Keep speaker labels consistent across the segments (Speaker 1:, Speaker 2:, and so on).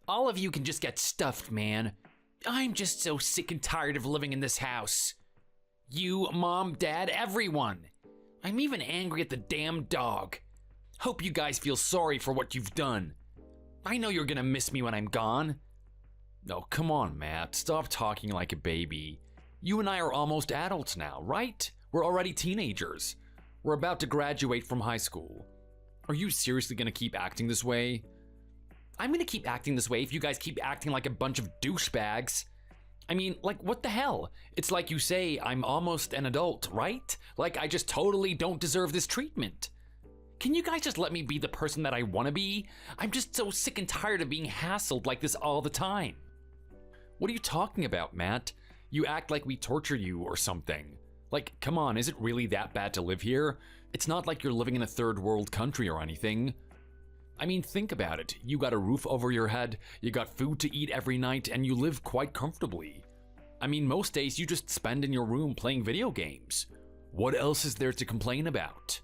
Speaker 1: All of you can just get stuffed, man. I'm just so sick and tired of living in this house. You, Mom, Dad, everyone. I'm even angry at the damn dog. Hope you guys feel sorry for what you've done. I know you're gonna miss me when I'm gone. Oh, come on, Matt. Stop talking like a baby. You and I are almost adults now, right? We're already teenagers. We're about to graduate from high school. Are you seriously gonna keep acting this way? I'm gonna keep acting this way if you guys keep acting like a bunch of douchebags. I mean, like, what the hell? It's like you say I'm almost an adult, right? Like I just totally don't deserve this treatment. Can you guys just let me be the person that I want to be? I'm just so sick and tired of being hassled like this all the time. What are you talking about, Matt? You act like we torture you or something. Like, come on, is it really that bad to live here? It's not like you're living in a third world country or anything. I mean, think about it. You got a roof over your head, you got food to eat every night, and you live quite comfortably. I mean, most days you just spend in your room playing video games. What else is there to complain about?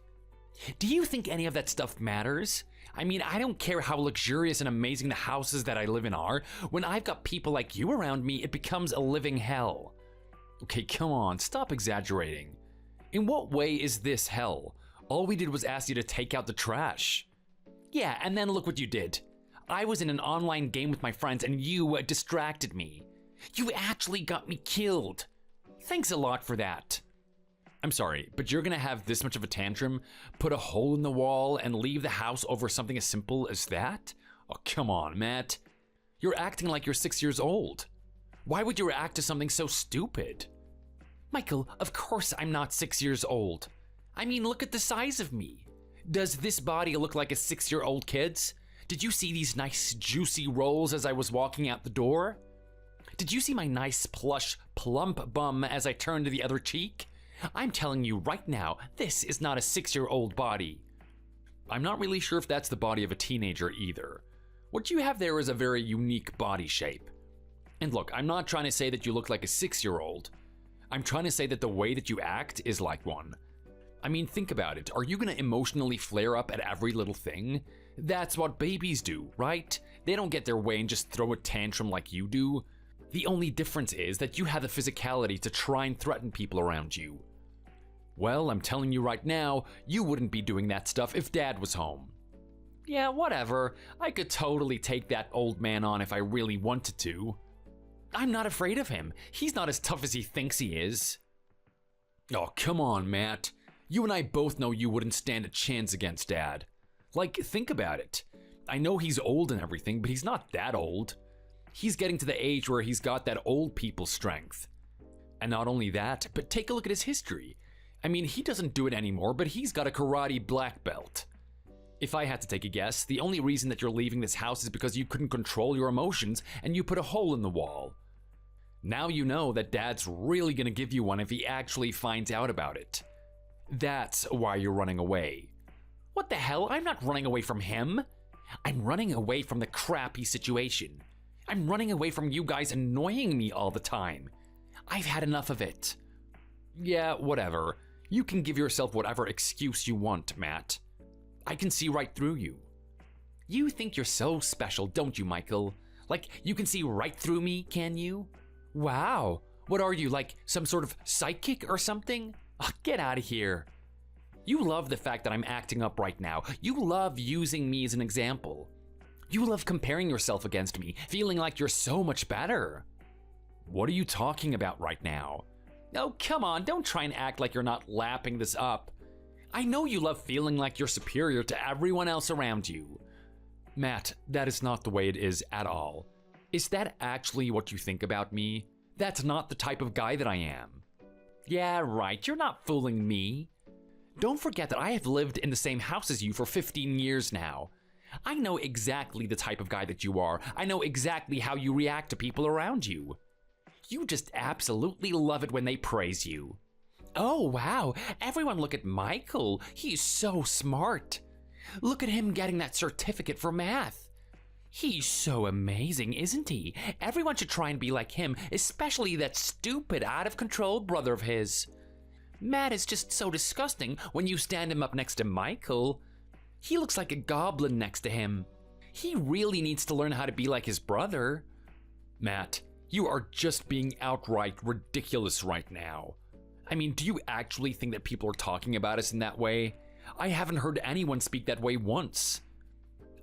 Speaker 1: Do you think any of that stuff matters? I mean, I don't care how luxurious and amazing the houses that I live in are. When I've got people like you around me, it becomes a living hell. Okay, come on, stop exaggerating. In what way is this hell? All we did was ask you to take out the trash. Yeah, and then look what you did. I was in an online game with my friends and you distracted me. You actually got me killed. Thanks a lot for that. I'm sorry, but you're gonna have this much of a tantrum, put a hole in the wall, and leave the house over something as simple as that? Oh, come on, Matt. You're acting like you're 6 years old. Why would you react to something so stupid? Michael, of course I'm not 6 years old. I mean, look at the size of me. Does this body look like a 6-year-old kid's? Did you see these nice juicy rolls as I was walking out the door? Did you see my nice plush plump bum as I turned to the other cheek? I'm telling you right now, this is not a 6-year-old body. I'm not really sure if that's the body of a teenager either. What you have there is a very unique body shape. And look, I'm not trying to say that you look like a 6-year-old. I'm trying to say that the way that you act is like one. I mean, think about it. Are you gonna emotionally flare up at every little thing? That's what babies do, right? They don't get their way and just throw a tantrum like you do. The only difference is that you have the physicality to try and threaten people around you. Well, I'm telling you right now, you wouldn't be doing that stuff if Dad was home. Yeah, whatever. I could totally take that old man on if I really wanted to. I'm not afraid of him. He's not as tough as he thinks he is. Oh, come on, Matt. You and I both know you wouldn't stand a chance against Dad. Like, think about it. I know he's old and everything, but he's not that old. He's getting to the age where he's got that old people strength. And not only that, but take a look at his history. I mean, he doesn't do it anymore, but he's got a karate black belt. If I had to take a guess, the only reason that you're leaving this house is because you couldn't control your emotions and you put a hole in the wall. Now you know that Dad's really gonna give you one if he actually finds out about it. That's why you're running away. What the hell? I'm not running away from him. I'm running away from the crappy situation. I'm running away from you guys annoying me all the time. I've had enough of it. Yeah, whatever. You can give yourself whatever excuse you want, Matt. I can see right through you. You think you're so special, don't you, Michael? Like, you can see right through me, can you? Wow. What are you, like some sort of psychic or something? Oh, get out of here. You love the fact that I'm acting up right now. You love using me as an example. You love comparing yourself against me, feeling like you're so much better. What are you talking about right now? Oh, come on, don't try and act like you're not lapping this up. I know you love feeling like you're superior to everyone else around you. Matt, that is not the way it is at all. Is that actually what you think about me? That's not the type of guy that I am. Yeah, right, you're not fooling me. Don't forget that I have lived in the same house as you for 15 years now. I know exactly the type of guy that you are. I know exactly how you react to people around you. You just absolutely love it when they praise you. Oh, wow, everyone look at Michael. He's so smart. Look at him getting that certificate for math. He's so amazing, isn't he? Everyone should try and be like him, especially that stupid, out-of-control brother of his. Matt is just so disgusting when you stand him up next to Michael. He looks like a goblin next to him. He really needs to learn how to be like his brother. Matt, you are just being outright ridiculous right now. I mean, do you actually think that people are talking about us in that way? I haven't heard anyone speak that way once.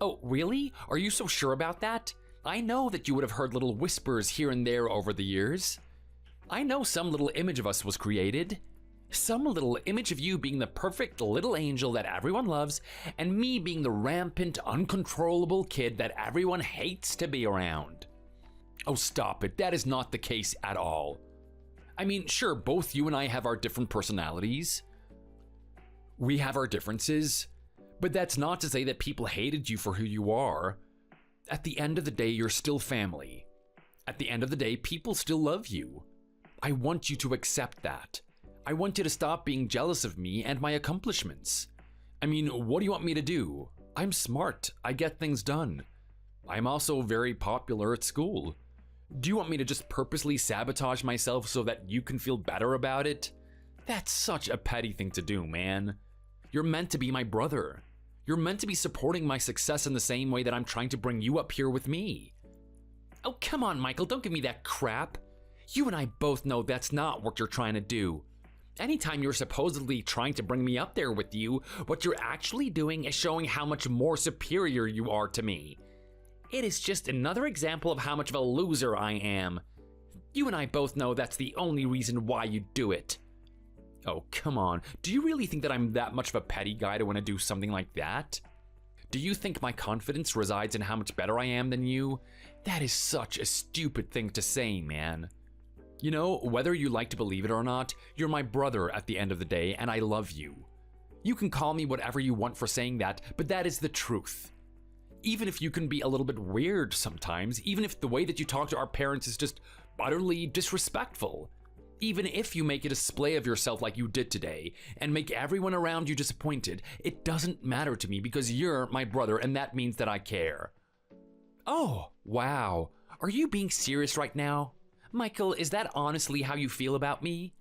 Speaker 1: Oh, really? Are you so sure about that? I know that you would have heard little whispers here and there over the years. I know some little image of us was created. Some little image of you being the perfect little angel that everyone loves, and me being the rampant, uncontrollable kid that everyone hates to be around. Oh, stop it. That is not the case at all. I mean, sure, both you and I have our different personalities. We have our differences, but that's not to say that people hated you for who you are. At the end of the day, you're still family. At the end of the day, people still love you. I want you to accept that. I want you to stop being jealous of me and my accomplishments. I mean, what do you want me to do? I'm smart. I get things done. I'm also very popular at school. Do you want me to just purposely sabotage myself so that you can feel better about it? That's such a petty thing to do, man. You're meant to be my brother. You're meant to be supporting my success in the same way that I'm trying to bring you up here with me. Oh, come on, Michael, don't give me that crap. You and I both know that's not what you're trying to do. Anytime you're supposedly trying to bring me up there with you, what you're actually doing is showing how much more superior you are to me. It is just another example of how much of a loser I am. You and I both know that's the only reason why you do it. Oh, come on. Do you really think that I'm that much of a petty guy to want to do something like that? Do you think my confidence resides in how much better I am than you? That is such a stupid thing to say, man. You know, whether you like to believe it or not, you're my brother at the end of the day, and I love you. You can call me whatever you want for saying that, but that is the truth. Even if you can be a little bit weird sometimes, even if the way that you talk to our parents is just utterly disrespectful, even if you make a display of yourself like you did today and make everyone around you disappointed, it doesn't matter to me because you're my brother and that means that I care. Oh, wow. Are you being serious right now? Michael, is that honestly how you feel about me?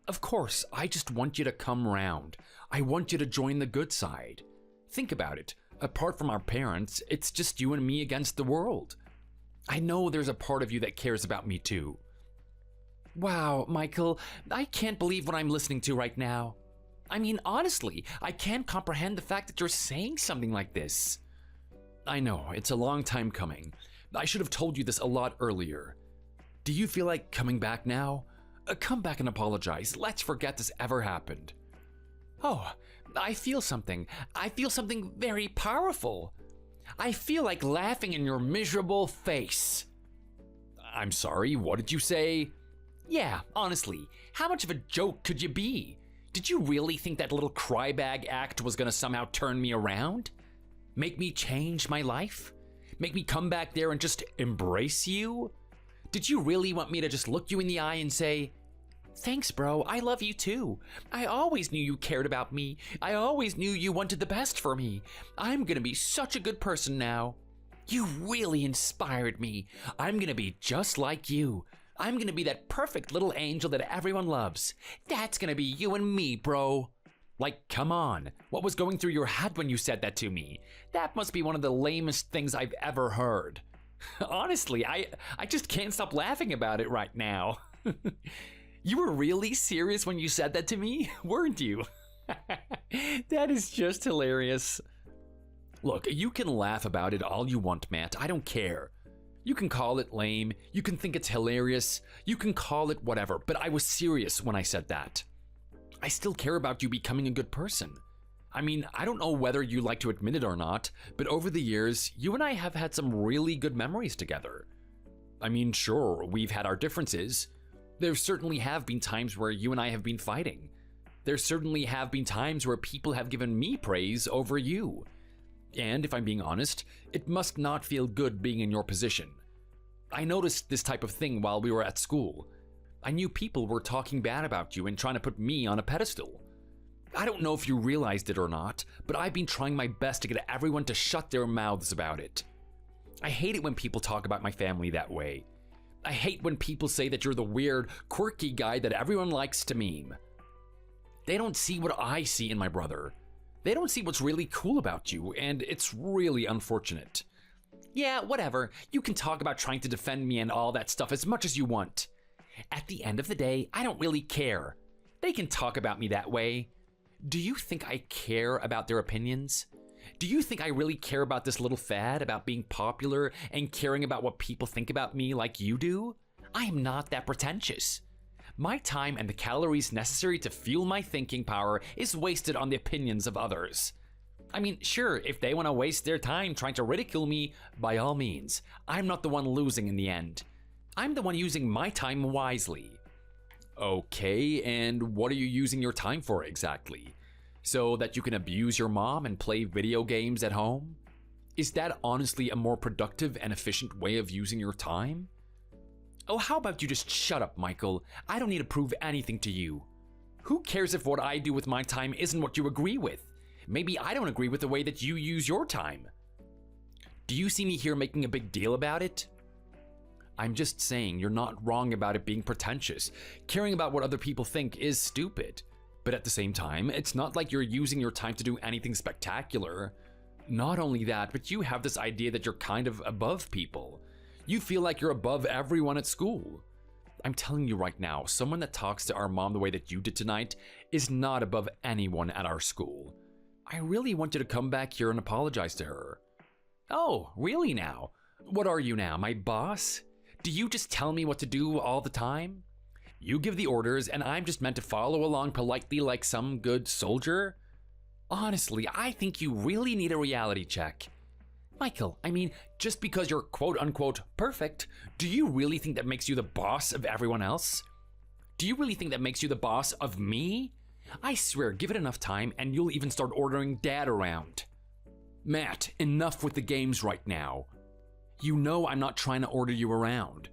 Speaker 1: Of course, I just want you to come round. I want you to join the good side. Think about it. Apart from our parents, it's just you and me against the world. I know there's a part of you that cares about me too. Wow, Michael, I can't believe what I'm listening to right now. I mean, honestly, I can't comprehend the fact that you're saying something like this. I know, it's a long time coming. I should have told you this a lot earlier. Do you feel like coming back now? Come back and apologize. Let's forget this ever happened. Oh, I feel something. I feel something very powerful. I feel like laughing in your miserable face. I'm sorry, what did you say? Yeah, honestly, how much of a joke could you be? Did you really think that little crybag act was gonna somehow turn me around? Make me change my life? Make me come back there and just embrace you? Did you really want me to just look you in the eye and say, "Thanks, bro, I love you too. I always knew you cared about me. I always knew you wanted the best for me. I'm gonna be such a good person now. You really inspired me. I'm gonna be just like you. I'm gonna be that perfect little angel that everyone loves. That's gonna be you and me, bro." Like, come on. What was going through your head when you said that to me? That must be one of the lamest things I've ever heard. Honestly, I just can't stop laughing about it right now. You were really serious when you said that to me, weren't you? That is just hilarious. Look, you can laugh about it all you want, Matt. I don't care. You can call it lame, you can think it's hilarious, you can call it whatever, but I was serious when I said that. I still care about you becoming a good person. I mean, I don't know whether you like to admit it or not, but over the years, you and I have had some really good memories together. I mean, sure, we've had our differences. There certainly have been times where you and I have been fighting. There certainly have been times where people have given me praise over you. And if I'm being honest, it must not feel good being in your position. I noticed this type of thing while we were at school. I knew people were talking bad about you and trying to put me on a pedestal. I don't know if you realized it or not, but I've been trying my best to get everyone to shut their mouths about it. I hate it when people talk about my family that way. I hate when people say that you're the weird, quirky guy that everyone likes to meme. They don't see what I see in my brother. They don't see what's really cool about you, and it's really unfortunate. Yeah, whatever. You can talk about trying to defend me and all that stuff as much as you want. At the end of the day, I don't really care. They can talk about me that way. Do you think I care about their opinions? Do you think I really care about this little fad about being popular and caring about what people think about me like you do? I am not that pretentious. My time and the calories necessary to fuel my thinking power is wasted on the opinions of others. I mean, sure, if they want to waste their time trying to ridicule me, by all means. I'm not the one losing in the end. I'm the one using my time wisely. Okay, and what are you using your time for exactly? So that you can abuse your mom and play video games at home? Is that honestly a more productive and efficient way of using your time? Oh, how about you just shut up, Michael? I don't need to prove anything to you. Who cares if what I do with my time isn't what you agree with? Maybe I don't agree with the way that you use your time. Do you see me here making a big deal about it? I'm just saying you're not wrong about it being pretentious. Caring about what other people think is stupid. But at the same time, it's not like you're using your time to do anything spectacular. Not only that, but you have this idea that you're kind of above people. You feel like you're above everyone at school. I'm telling you right now, someone that talks to our mom the way that you did tonight is not above anyone at our school. I really want you to come back here and apologize to her. Oh, really now? What are you now, my boss? Do you just tell me what to do all the time? You give the orders and I'm just meant to follow along politely like some good soldier? Honestly, I think you really need a reality check. Michael, I mean, just because you're quote-unquote perfect, do you really think that makes you the boss of everyone else? Do you really think that makes you the boss of me? I swear, give it enough time and you'll even start ordering Dad around. Matt, enough with the games right now. You know I'm not trying to order you around.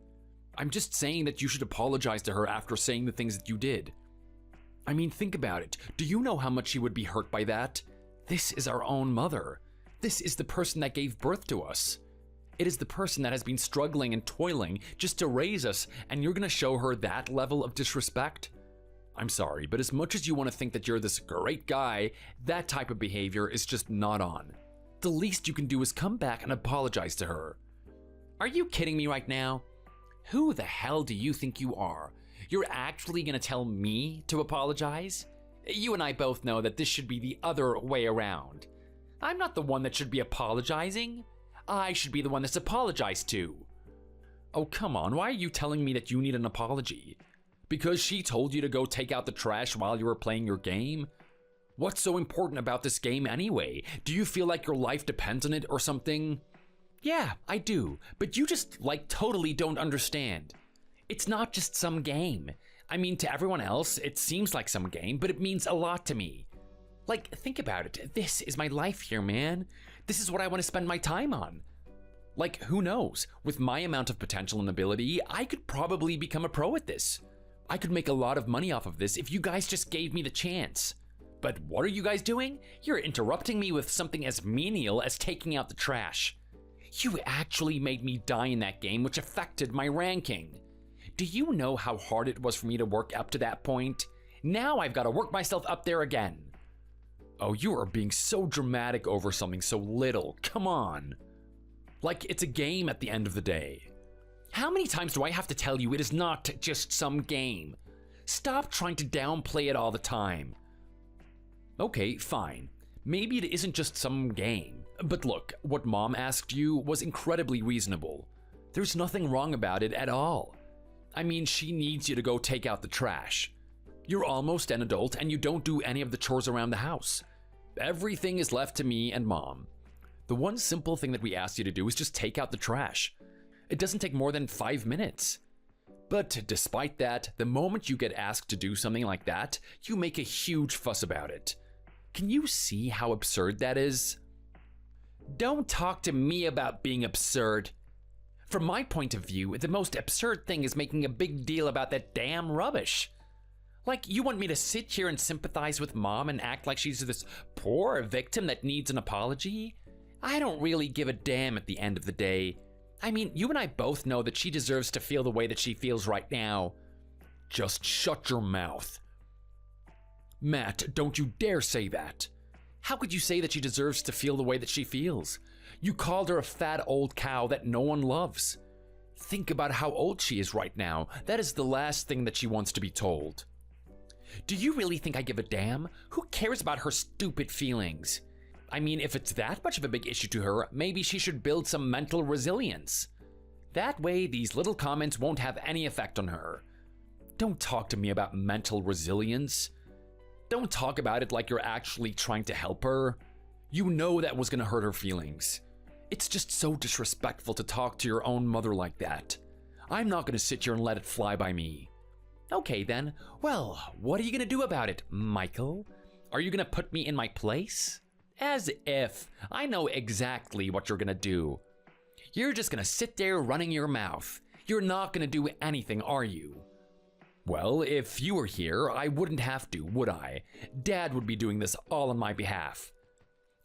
Speaker 1: I'm just saying that you should apologize to her after saying the things that you did. I mean, think about it. Do you know how much she would be hurt by that? This is our own mother. This is the person that gave birth to us. It is the person that has been struggling and toiling just to raise us, and you're gonna show her that level of disrespect? I'm sorry, but as much as you want to think that you're this great guy, that type of behavior is just not on. The least you can do is come back and apologize to her. Are you kidding me right now? Who the hell do you think you are? You're actually gonna tell me to apologize? You and I both know that this should be the other way around. I'm not the one that should be apologizing. I should be the one that's apologized to. Oh, come on, why are you telling me that you need an apology? Because she told you to go take out the trash while you were playing your game? What's so important about this game anyway? Do you feel like your life depends on it or something? Yeah, I do, but you just, totally don't understand. It's not just some game. I mean, to everyone else, it seems like some game, but it means a lot to me. Think about it. This is my life here, man. This is what I want to spend my time on. Who knows? With my amount of potential and ability, I could probably become a pro at this. I could make a lot of money off of this if you guys just gave me the chance. But what are you guys doing? You're interrupting me with something as menial as taking out the trash. You actually made me die in that game, which affected my ranking. Do you know how hard it was for me to work up to that point? Now I've got to work myself up there again. Oh, you are being so dramatic over something so little. Come on. It's a game at the end of the day. How many times do I have to tell you it is not just some game? Stop trying to downplay it all the time. Okay, fine. Maybe it isn't just some game. But look, what Mom asked you was incredibly reasonable. There's nothing wrong about it at all. I mean, she needs you to go take out the trash. You're almost an adult and you don't do any of the chores around the house. Everything is left to me and Mom. The one simple thing that we asked you to do is just take out the trash. It doesn't take more than 5 minutes. But despite that, the moment you get asked to do something like that, you make a huge fuss about it. Can you see how absurd that is? Don't talk to me about being absurd. From my point of view, the most absurd thing is making a big deal about that damn rubbish. You want me to sit here and sympathize with Mom and act like she's this poor victim that needs an apology? I don't really give a damn at the end of the day. I mean, you and I both know that she deserves to feel the way that she feels right now. Just shut your mouth. Matt, don't you dare say that. How could you say that she deserves to feel the way that she feels? You called her a fat old cow that no one loves. Think about how old she is right now. That is the last thing that she wants to be told. Do you really think I give a damn? Who cares about her stupid feelings? I mean, if it's that much of a big issue to her, maybe she should build some mental resilience. That way, these little comments won't have any effect on her. Don't talk to me about mental resilience. Don't talk about it like you're actually trying to help her. You know that was gonna hurt her feelings. It's just so disrespectful to talk to your own mother like that. I'm not gonna sit here and let it fly by me. Okay then, well, what are you gonna do about it, Michael? Are you gonna put me in my place? As if. I know exactly what you're gonna do. You're just gonna sit there running your mouth. You're not gonna do anything, are you? Well, if you were here, I wouldn't have to, would I? Dad would be doing this all on my behalf.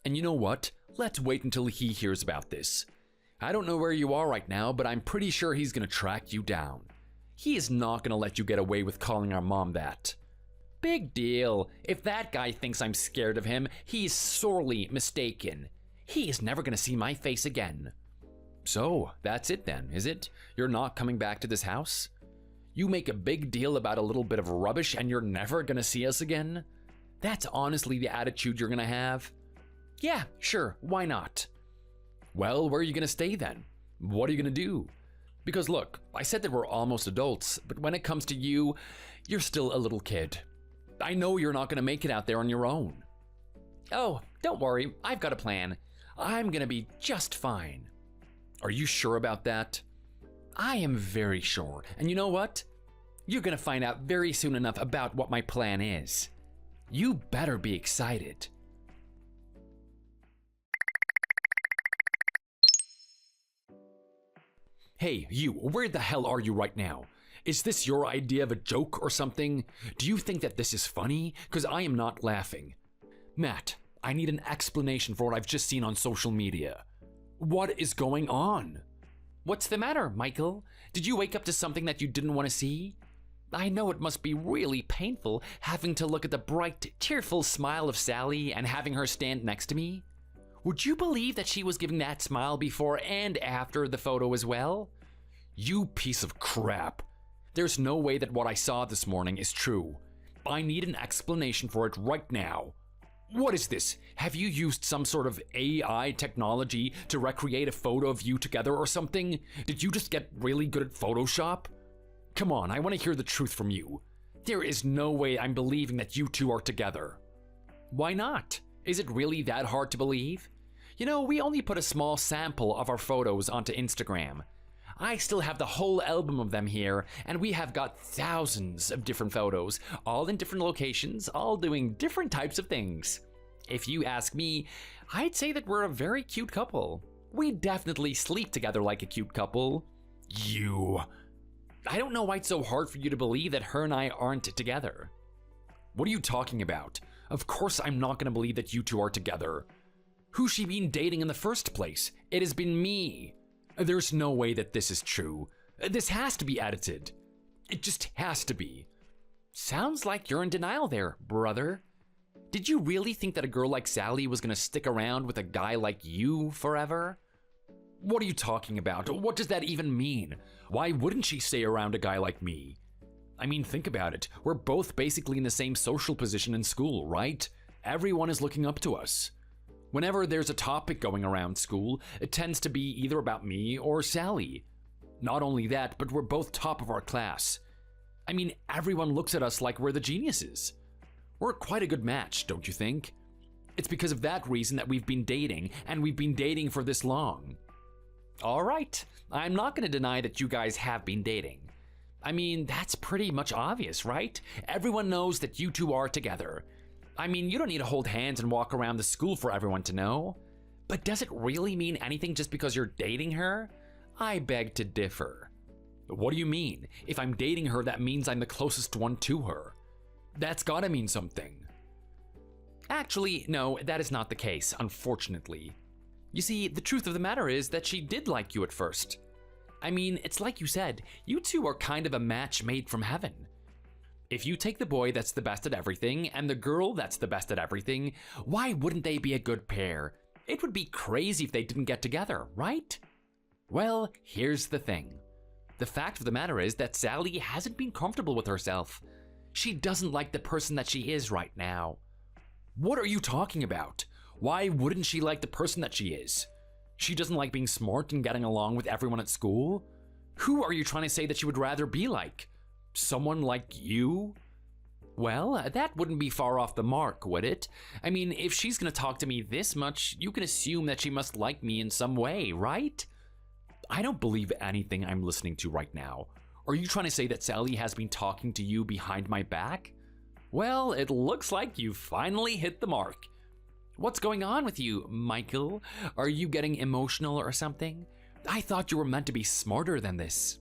Speaker 1: And you know what? Let's wait until he hears about this. I don't know where you are right now, but I'm pretty sure he's gonna track you down. He is not gonna let you get away with calling our mom that. Big deal. If that guy thinks I'm scared of him, he's sorely mistaken. He is never gonna see my face again. So, that's it then, is it? You're not coming back to this house? You make a big deal about a little bit of rubbish and you're never gonna see us again? That's honestly the attitude you're gonna have? Yeah, sure, why not? Well, where are you gonna stay then? What are you gonna do? Because look, I said that we're almost adults, but when it comes to you, you're still a little kid. I know you're not gonna make it out there on your own. Oh, don't worry, I've got a plan. I'm gonna be just fine. Are you sure about that? I am very sure, and you know what? You're gonna find out very soon enough about what my plan is. You better be excited. Hey, you, where the hell are you right now? Is this your idea of a joke or something? Do you think that this is funny? Because I am not laughing. Matt, I need an explanation for what I've just seen on social media. What is going on? What's the matter, Michael? Did you wake up to something that you didn't want to see? I know it must be really painful having to look at the bright, tearful smile of Sally and having her stand next to me. Would you believe that she was giving that smile before and after the photo as well? You piece of crap. There's no way that what I saw this morning is true. I need an explanation for it right now. What is this? Have you used some sort of AI technology to recreate a photo of you together or something? Did you just get really good at Photoshop? Come on, I want to hear the truth from you. There is no way I'm believing that you two are together. Why not? Is it really that hard to believe? You know, we only put a small sample of our photos onto Instagram. I still have the whole album of them here, and we have got thousands of different photos, all in different locations, all doing different types of things. If you ask me, I'd say that we're a very cute couple. We definitely sleep together like a cute couple. You. I don't know why it's so hard for you to believe that her and I aren't together. What are you talking about? Of course I'm not going to believe that you two are together. Who's she been dating in the first place? It has been me. There's no way that this is true. This has to be edited. It just has to be. Sounds like you're in denial there, brother. Did you really think that a girl like Sally was gonna stick around with a guy like you forever? What are you talking about? What does that even mean? Why wouldn't she stay around a guy like me? I mean, think about it. We're both basically in the same social position in school, right? Everyone is looking up to us. Whenever there's a topic going around school, it tends to be either about me or Sally. Not only that, but we're both top of our class. I mean, everyone looks at us like we're the geniuses. We're quite a good match, don't you think? It's because of that reason that we've been dating, and we've been dating for this long. All right, I'm not going to deny that you guys have been dating. I mean, that's pretty much obvious, right? Everyone knows that you two are together. I mean, you don't need to hold hands and walk around the school for everyone to know. But does it really mean anything just because you're dating her? I beg to differ. What do you mean? If I'm dating her, that means I'm the closest one to her. That's gotta mean something. Actually, no, that is not the case, unfortunately. You see, the truth of the matter is that she did like you at first. I mean, it's like you said, you two are kind of a match made from heaven. If you take the boy that's the best at everything and the girl that's the best at everything, why wouldn't they be a good pair? It would be crazy if they didn't get together, right? Well, here's the thing. The fact of the matter is that Sally hasn't been comfortable with herself. She doesn't like the person that she is right now. What are you talking about? Why wouldn't she like the person that she is? She doesn't like being smart and getting along with everyone at school? Who are you trying to say that she would rather be like? Someone like you? Well, that wouldn't be far off the mark, would it? I mean, if she's gonna talk to me this much, you can assume that she must like me in some way, right? I don't believe anything I'm listening to right now. Are you trying to say that Sally has been talking to you behind my back? Well, it looks like you finally hit the mark. What's going on with you, Michael? Are you getting emotional or something? I thought you were meant to be smarter than this.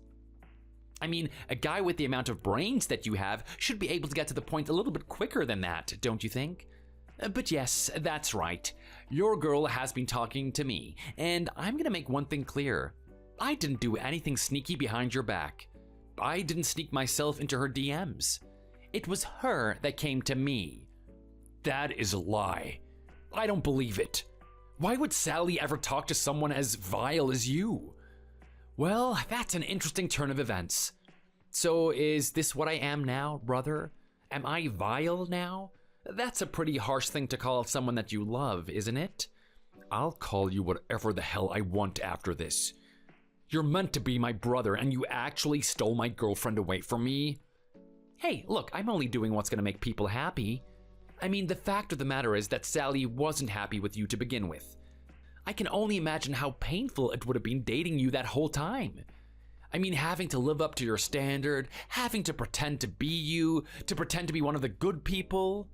Speaker 1: I mean, a guy with the amount of brains that you have should be able to get to the point a little bit quicker than that, don't you think? But yes, that's right. Your girl has been talking to me, and I'm gonna make one thing clear. I didn't do anything sneaky behind your back. I didn't sneak myself into her DMs. It was her that came to me. That is a lie. I don't believe it. Why would Sally ever talk to someone as vile as you? Well, that's an interesting turn of events. So is this what I am now, brother? Am I vile now? That's a pretty harsh thing to call someone that you love, isn't it? I'll call you whatever the hell I want after this. You're meant to be my brother, and you actually stole my girlfriend away from me? Hey, look, I'm only doing what's gonna make people happy. I mean, the fact of the matter is that Sally wasn't happy with you to begin with. I can only imagine how painful it would have been dating you that whole time. I mean, having to live up to your standard, having to pretend to be you, to pretend to be one of the good people.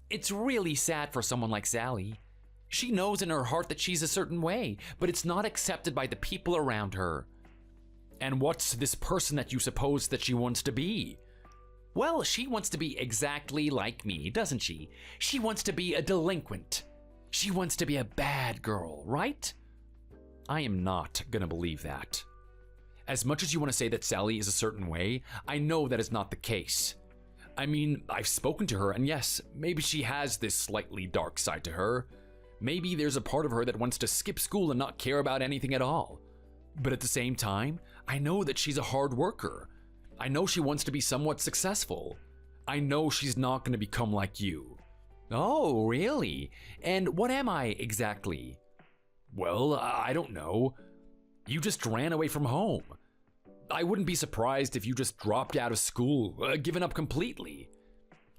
Speaker 1: It's really sad for someone like Sally. She knows in her heart that she's a certain way, but it's not accepted by the people around her. And what's this person that you suppose that she wants to be? Well, she wants to be exactly like me, doesn't she? She wants to be a delinquent. She wants to be a bad girl, right? I am not gonna believe that. As much as you want to say that Sally is a certain way, I know that is not the case. I mean, I've spoken to her, and yes, maybe she has this slightly dark side to her. Maybe there's a part of her that wants to skip school and not care about anything at all. But at the same time, I know that she's a hard worker. I know she wants to be somewhat successful. I know she's not going to become like you. Oh, really? And what am I exactly? Well, I don't know. You just ran away from home. I wouldn't be surprised if you just dropped out of school, given up completely.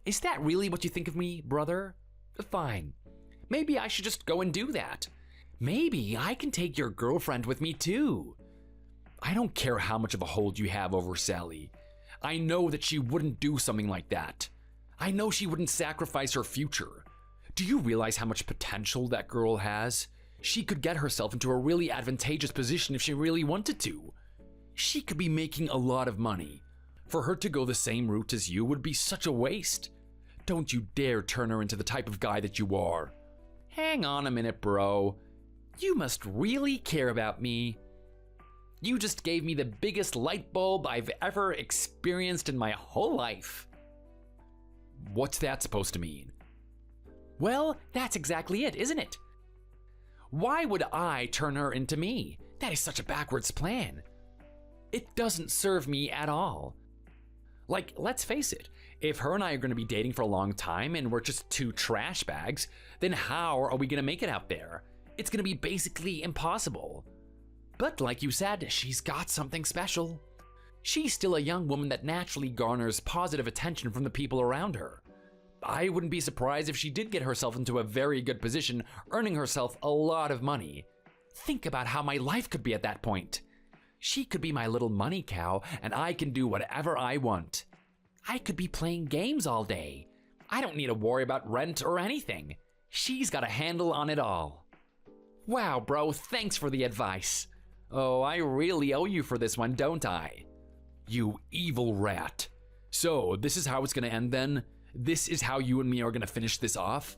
Speaker 1: Is that really what you think of me, brother? Fine. Maybe I should just go and do that. Maybe I can take your girlfriend with me too. I don't care how much of a hold you have over Sally. I know that she wouldn't do something like that. I know she wouldn't sacrifice her future. Do you realize how much potential that girl has? She could get herself into a really advantageous position if she really wanted to. She could be making a lot of money. For her to go the same route as you would be such a waste. Don't you dare turn her into the type of guy that you are. Hang on a minute, bro. You must really care about me. You just gave me the biggest light bulb I've ever experienced in my whole life. What's that supposed to mean? Well, that's exactly it, isn't it? Why would I turn her into me? That is such a backwards plan. It doesn't serve me at all. Like, let's face it, if her and I are going to be dating for a long time and we're just two trash bags, then how are we going to make it out there? It's going to be basically impossible. But like you said, she's got something special. She's still a young woman that naturally garners positive attention from the people around her. I wouldn't be surprised if she did get herself into a very good position, earning herself a lot of money. Think about how my life could be at that point. She could be my little money cow, and I can do whatever I want. I could be playing games all day. I don't need to worry about rent or anything. She's got a handle on it all. Wow, bro, thanks for the advice. Oh, I really owe you for this one, don't I? You evil rat. So, this is how it's gonna end then? This is how you and me are gonna finish this off?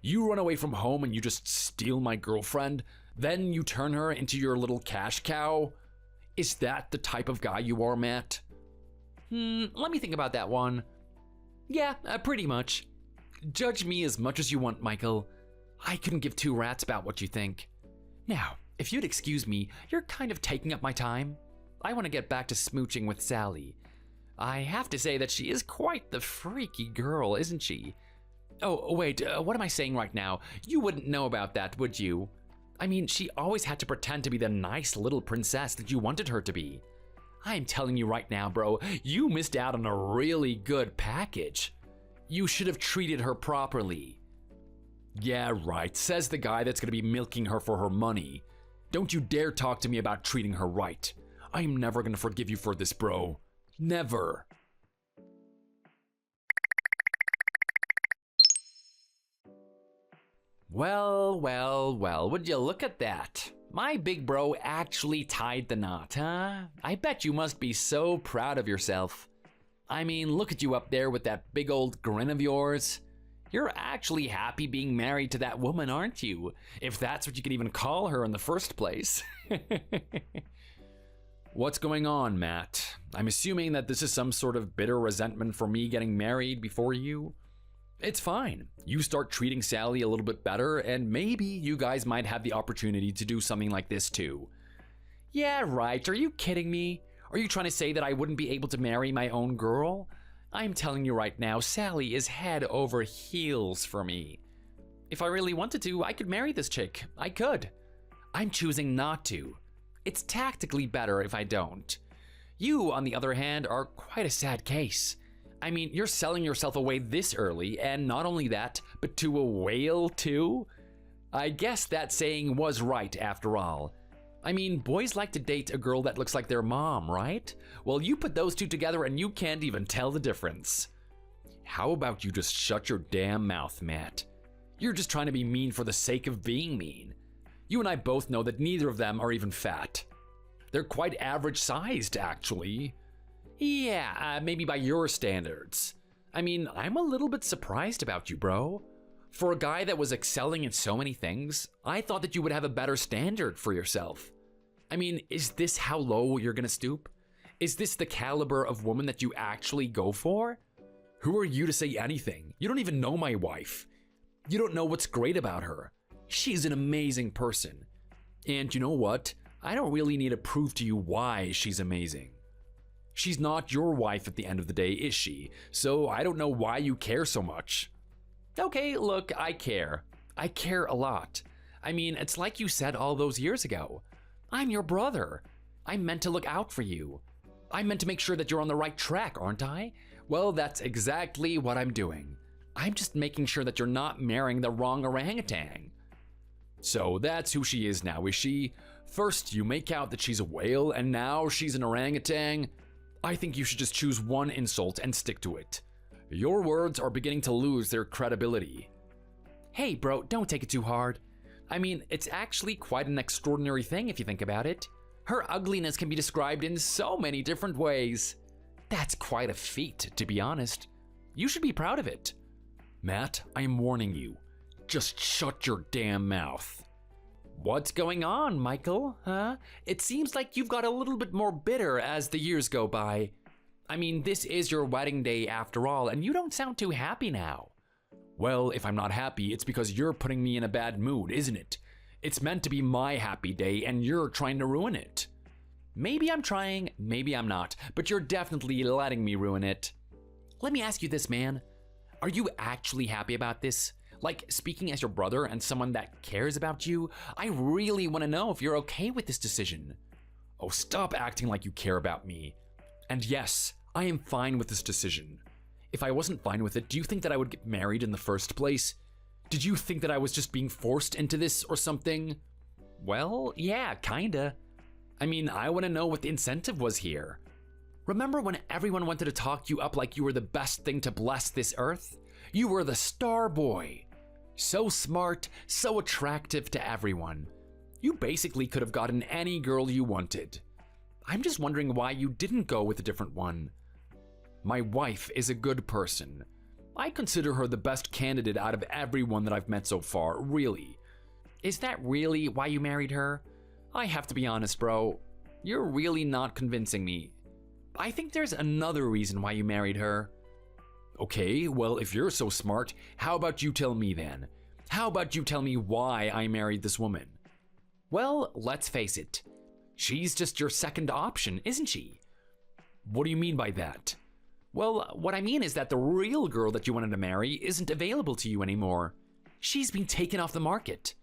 Speaker 1: You run away from home and you just steal my girlfriend, then you turn her into your little cash cow? Is that the type of guy you are, Matt? Let me think about that one. Yeah, pretty much. Judge me as much as you want, Michael. I couldn't give two rats about what you think. Now, if you'd excuse me, you're kind of taking up my time. I want to get back to smooching with Sally. I have to say that she is quite the freaky girl, isn't she? Oh, wait, what am I saying right now? You wouldn't know about that, would you? I mean, she always had to pretend to be the nice little princess that you wanted her to be. I'm telling you right now, bro, you missed out on a really good package. You should have treated her properly. Yeah, right, says the guy that's gonna be milking her for her money. Don't you dare talk to me about treating her right. I'm never gonna forgive you for this, bro. Never. Well, would you look at that? My big bro actually tied the knot, huh? I bet you must be so proud of yourself. I mean, look at you up there with that big old grin of yours. You're actually happy being married to that woman, aren't you? If that's what you can even call her in the first place. What's going on, Matt? I'm assuming that this is some sort of bitter resentment for me getting married before you? It's fine. You start treating Sally a little bit better, and maybe you guys might have the opportunity to do something like this too. Yeah, right. Are you kidding me? Are you trying to say that I wouldn't be able to marry my own girl? I'm telling you right now, Sally is head over heels for me. If I really wanted to, I could marry this chick. I could. I'm choosing not to. It's tactically better if I don't. You, on the other hand, are quite a sad case. I mean, you're selling yourself away this early, and not only that, but to a whale too? I guess that saying was right after all. I mean, boys like to date a girl that looks like their mom, right? Well, you put those two together and you can't even tell the difference. How about you just shut your damn mouth, Matt? You're just trying to be mean for the sake of being mean. You and I both know that neither of them are even fat. They're quite average sized, actually. Yeah, maybe by your standards. I mean, I'm a little bit surprised about you, bro. For a guy that was excelling in so many things, I thought that you would have a better standard for yourself. I mean, is this how low you're gonna stoop? Is this the caliber of woman that you actually go for? Who are you to say anything? You don't even know my wife. You don't know what's great about her. She's an amazing person. And you know what? I don't really need to prove to you why she's amazing. She's not your wife at the end of the day, is she? So I don't know why you care so much. Okay, look, I care. I care a lot. I mean, it's like you said all those years ago. I'm your brother. I'm meant to look out for you. I'm meant to make sure that you're on the right track, aren't I? Well, that's exactly what I'm doing. I'm just making sure that you're not marrying the wrong orangutan. So that's who she is now, is she? First, you make out that she's a whale, and now she's an orangutan. I think you should just choose one insult and stick to it. Your words are beginning to lose their credibility. Hey, bro, don't take it too hard. I mean, it's actually quite an extraordinary thing if you think about it. Her ugliness can be described in so many different ways. That's quite a feat, to be honest. You should be proud of it. Matt, I am warning you. Just shut your damn mouth. What's going on, Michael, huh? It seems like you've got a little bit more bitter as the years go by. I mean, this is your wedding day after all, and you don't sound too happy now. Well, if I'm not happy, it's because you're putting me in a bad mood, isn't it? It's meant to be my happy day, and you're trying to ruin it. Maybe I'm trying, maybe I'm not, but you're definitely letting me ruin it. Let me ask you this, man. Are you actually happy about this? Like, speaking as your brother and someone that cares about you, I really want to know if you're okay with this decision. Oh, stop acting like you care about me. And yes, I am fine with this decision. If I wasn't fine with it, do you think that I would get married in the first place? Did you think that I was just being forced into this or something? Well, yeah, kinda. I mean, I want to know what the incentive was here. Remember when everyone wanted to talk you up like you were the best thing to bless this earth? You were the star boy. So smart, so attractive to everyone. You basically could have gotten any girl you wanted. I'm just wondering why you didn't go with a different one. My wife is a good person. I consider her the best candidate out of everyone that I've met so far, really. Is that really why you married her? I have to be honest, bro. You're really not convincing me. I think there's another reason why you married her. Okay, well, if you're so smart, how about you tell me then? How about you tell me why I married this woman? Well, let's face it. She's just your second option, isn't she? What do you mean by that? Well, what I mean is that the real girl that you wanted to marry isn't available to you anymore. She's been taken off the market.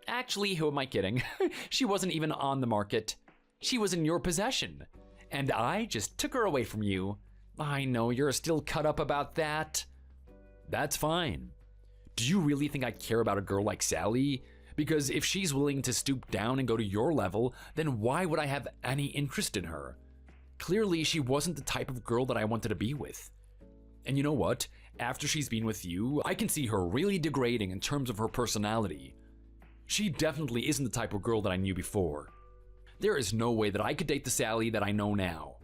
Speaker 1: Actually, who am I kidding? She wasn't even on the market. She was in your possession. And I just took her away from you. I know you're still cut up about that. That's fine. Do you really think I care about a girl like Sally? Because if she's willing to stoop down and go to your level, then why would I have any interest in her? Clearly, she wasn't the type of girl that I wanted to be with. And you know what? After she's been with you, I can see her really degrading in terms of her personality. She definitely isn't the type of girl that I knew before. There is no way that I could date the Sally that I know now.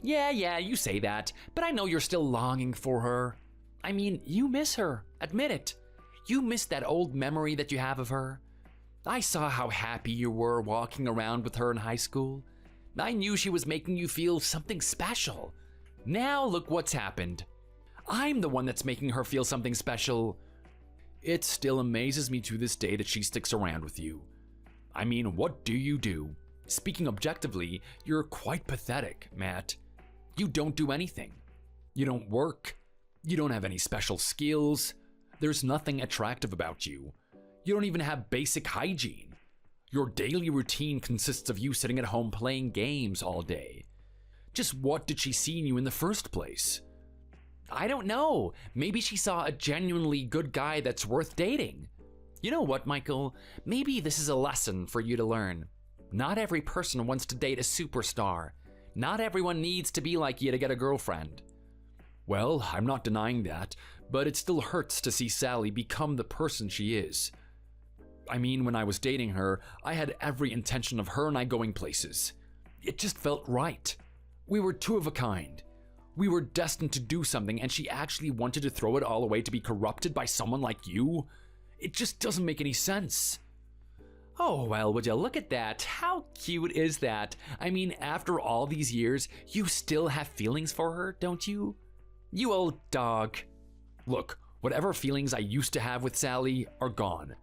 Speaker 1: Yeah, you say that, but I know you're still longing for her. I mean, you miss her. Admit it. You miss that old memory that you have of her. I saw how happy you were walking around with her in high school. I knew she was making you feel something special. Now look what's happened. I'm the one that's making her feel something special. It still amazes me to this day that she sticks around with you. I mean, what do you do? Speaking objectively, you're quite pathetic, Matt. You don't do anything. You don't work. You don't have any special skills. There's nothing attractive about you. You don't even have basic hygiene. Your daily routine consists of you sitting at home playing games all day. Just what did she see in you in the first place? I don't know. Maybe she saw a genuinely good guy that's worth dating. You know what, Michael? Maybe this is a lesson for you to learn. Not every person wants to date a superstar. Not everyone needs to be like you to get a girlfriend. Well, I'm not denying that, but it still hurts to see Sally become the person she is. I mean, when I was dating her, I had every intention of her and I going places. It just felt right. We were two of a kind. We were destined to do something, and she actually wanted to throw it all away to be corrupted by someone like you? It just doesn't make any sense. Oh, well, would you look at that? How cute is that? I mean, after all these years, you still have feelings for her, don't you? You old dog. Look, whatever feelings I used to have with Sally are gone.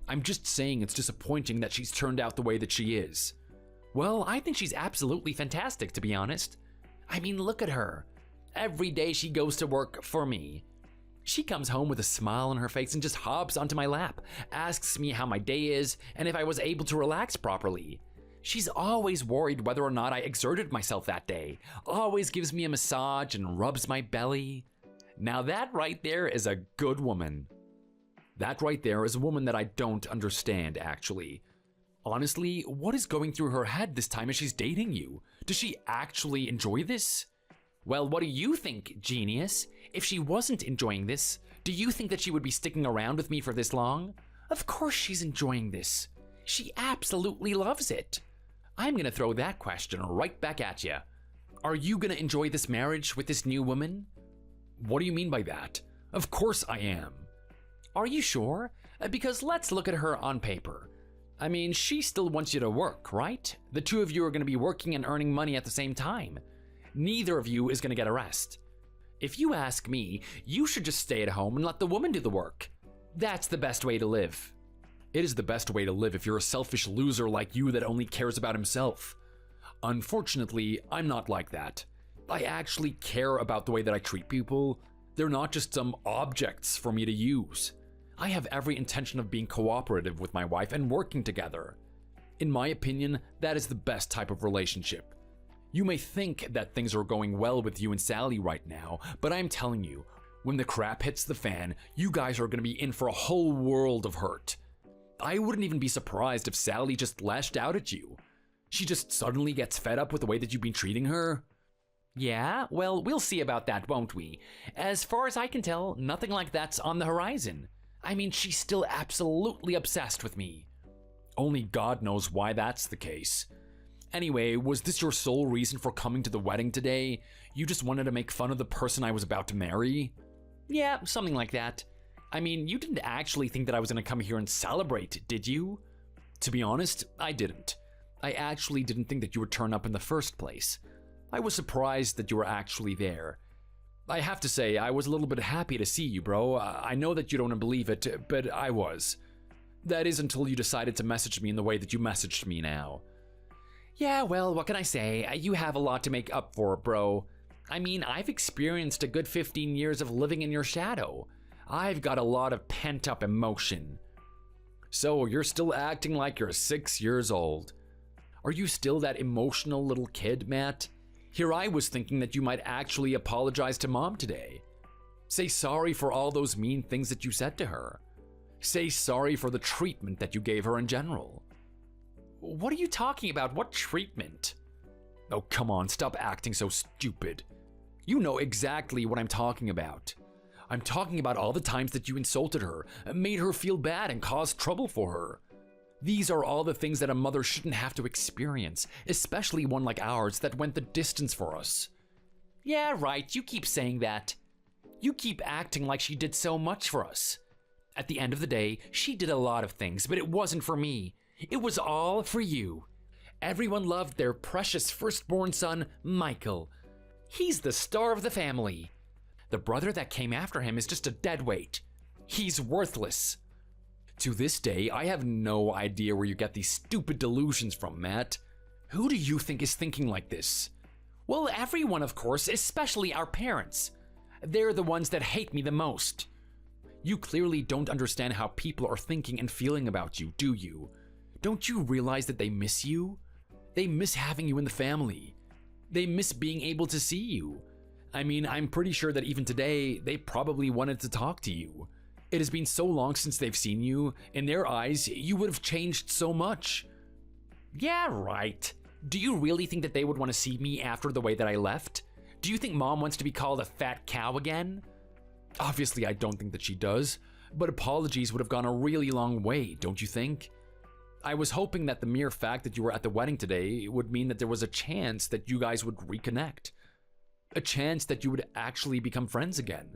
Speaker 1: I'm just saying it's disappointing that she's turned out the way that she is. Well, I think she's absolutely fantastic, to be honest. I mean, look at her. Every day she goes to work for me. She comes home with a smile on her face and just hops onto my lap, asks me how my day is and if I was able to relax properly. She's always worried whether or not I exerted myself that day, always gives me a massage and rubs my belly. Now that right there is a good woman. That right there is a woman that I don't understand, actually. Honestly, what is going through her head this time as she's dating you? Does she actually enjoy this? Well, what do you think, genius? If she wasn't enjoying this, do you think that she would be sticking around with me for this long? Of course she's enjoying this. She absolutely loves it. I'm gonna throw that question right back at you. Are you gonna enjoy this marriage with this new woman? What do you mean by that? Of course I am. Are you sure? Because let's look at her on paper. I mean, she still wants you to work, right? The two of you are gonna be working and earning money at the same time. Neither of you is gonna get a rest. If you ask me, you should just stay at home and let the woman do the work. That's the best way to live. It is the best way to live if you're a selfish loser like you that only cares about himself. Unfortunately, I'm not like that. I actually care about the way that I treat people. They're not just some objects for me to use. I have every intention of being cooperative with my wife and working together. In my opinion, that is the best type of relationship. You may think that things are going well with you and Sally right now, but I'm telling you, when the crap hits the fan, you guys are going to be in for a whole world of hurt. I wouldn't even be surprised if Sally just lashed out at you. She just suddenly gets fed up with the way that you've been treating her. Yeah, well, we'll see about that, won't we? As far as I can tell, nothing like that's on the horizon. I mean, she's still absolutely obsessed with me. Only God knows why that's the case. Anyway, was this your sole reason for coming to the wedding today? You just wanted to make fun of the person I was about to marry? Yeah, something like that. I mean, you didn't actually think that I was going to come here and celebrate, did you? To be honest, I didn't. I actually didn't think that you would turn up in the first place. I was surprised that you were actually there. I have to say, I was a little bit happy to see you, bro. I know that you don't believe it, but I was. That is until you decided to message me in the way that you messaged me now. Yeah, well, what can I say? You have a lot to make up for, bro. I mean, I've experienced a good 15 years of living in your shadow. I've got a lot of pent-up emotion. So, you're still acting like you're 6 years old. Are you still that emotional little kid, Matt? Here I was thinking that you might actually apologize to Mom today. Say sorry for all those mean things that you said to her. Say sorry for the treatment that you gave her in general. What are you talking about? What treatment? Oh, come on, stop acting so stupid. You know exactly what I'm talking about. I'm talking about all the times that you insulted her, made her feel bad, and caused trouble for her. These are all the things that a mother shouldn't have to experience, especially one like ours that went the distance for us. Yeah, right, you keep saying that. You keep acting like she did so much for us. At the end of the day, she did a lot of things, but it wasn't for me. It was all for you. Everyone loved their precious firstborn son, Michael. He's the star of the family. The brother that came after him is just a deadweight. He's worthless. To this day, I have no idea where you get these stupid delusions from, Matt. Who do you think is thinking like this? Well, everyone, of course, especially our parents. They're the ones that hate me the most. You clearly don't understand how people are thinking and feeling about you, do you? Don't you realize that they miss you? They miss having you in the family. They miss being able to see you. I mean, I'm pretty sure that even today, they probably wanted to talk to you. It has been so long since they've seen you. In their eyes, you would have changed so much. Yeah, right. Do you really think that they would want to see me after the way that I left? Do you think Mom wants to be called a fat cow again? Obviously, I don't think that she does, but apologies would have gone a really long way, don't you think? I was hoping that the mere fact that you were at the wedding today would mean that there was a chance that you guys would reconnect. A chance that you would actually become friends again.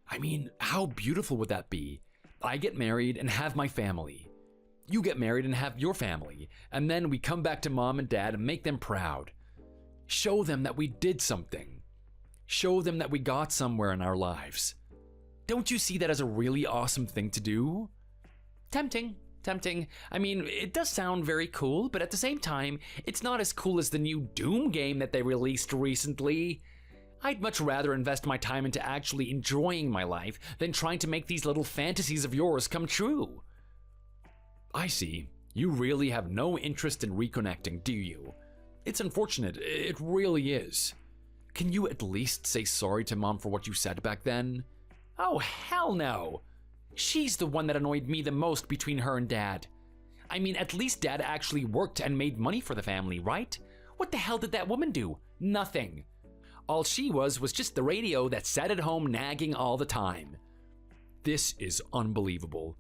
Speaker 1: I mean, how beautiful would that be? I get married and have my family. You get married and have your family, and then we come back to Mom and Dad and make them proud. Show them that we did something. Show them that we got somewhere in our lives. Don't you see that as a really awesome thing to do? Tempting. I mean, it does sound very cool, but at the same time, it's not as cool as the new Doom game that they released recently. I'd much rather invest my time into actually enjoying my life than trying to make these little fantasies of yours come true. I see. You really have no interest in reconnecting, do you? It's unfortunate. It really is. Can you at least say sorry to Mom for what you said back then? Oh, hell no. She's the one that annoyed me the most between her and Dad. I mean, at least Dad actually worked and made money for the family, right? What the hell did that woman do? Nothing. All she was just the radio that sat at home nagging all the time. This is unbelievable.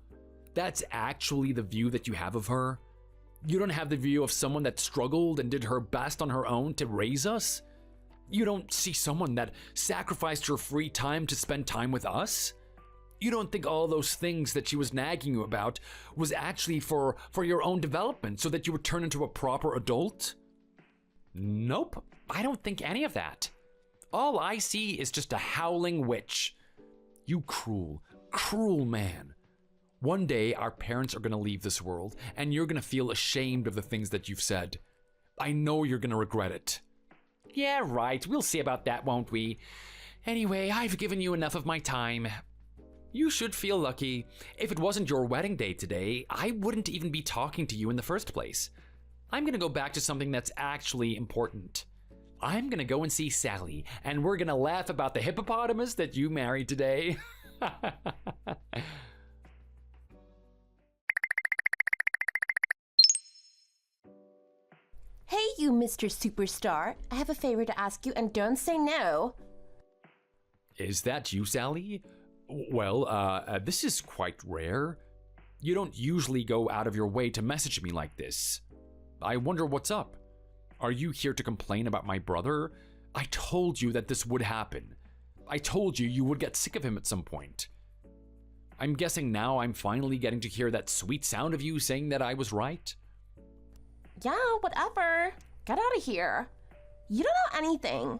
Speaker 1: That's actually the view that you have of her? You don't have the view of someone that struggled and did her best on her own to raise us? You don't see someone that sacrificed her free time to spend time with us? You don't think all those things that she was nagging you about was actually for your own development so that you would turn into a proper adult? Nope, I don't think any of that. All I see is just a howling witch. You cruel, cruel man. One day our parents are going to leave this world and you're going to feel ashamed of the things that you've said. I know you're going to regret it. Yeah, right, we'll see about that, won't we? Anyway, I've given you enough of my time. You should feel lucky. If it wasn't your wedding day today, I wouldn't even be talking to you in the first place. I'm gonna go back to something that's actually important. I'm gonna go and see Sally, and we're gonna laugh about the hippopotamus that you married today.
Speaker 2: Hey, you Mr. Superstar. I have a favor to ask you, and don't say no.
Speaker 1: Is that you, Sally? Well, this is quite rare. You don't usually go out of your way to message me like this. I wonder what's up. Are you here to complain about my brother? I told you that this would happen. I told you you would get sick of him at some point. I'm guessing now I'm finally getting to hear that sweet sound of you saying that I was right.
Speaker 2: Yeah, whatever. Get out of here. You don't know anything.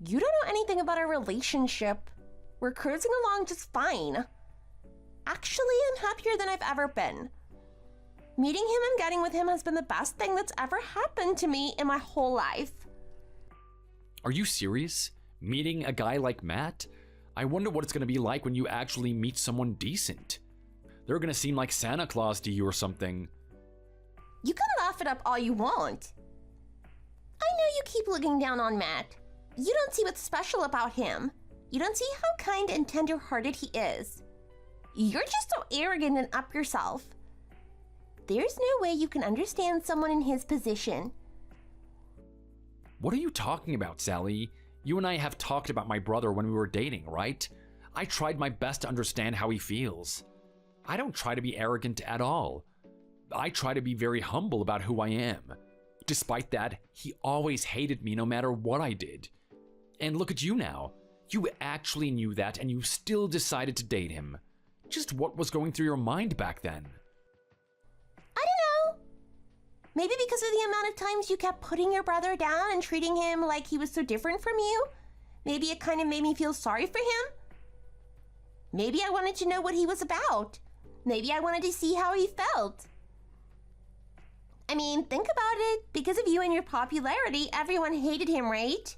Speaker 2: You don't know anything about our relationship. We're cruising along just fine. Actually, I'm happier than I've ever been. Meeting him and getting with him has been the best thing that's ever happened to me in my whole life.
Speaker 1: Are you serious? Meeting a guy like Matt? I wonder what it's going to be like when you actually meet someone decent. They're going to seem like Santa Claus to you or something.
Speaker 2: You can laugh it up all you want. I know you keep looking down on Matt. You don't see what's special about him. You don't see how kind and tender-hearted he is. You're just so arrogant and up yourself. There's no way you can understand someone in his position.
Speaker 1: What are you talking about, Sally? You and I have talked about my brother when we were dating, right? I tried my best to understand how he feels. I don't try to be arrogant at all. I try to be very humble about who I am. Despite that, he always hated me no matter what I did. And look at you now. You actually knew that and you still decided to date him. Just what was going through your mind back then?
Speaker 2: I don't know. Maybe because of the amount of times you kept putting your brother down and treating him like he was so different from you. Maybe it kind of made me feel sorry for him. Maybe I wanted to know what he was about. Maybe I wanted to see how he felt. I mean, think about it. Because of you and your popularity, everyone hated him, right?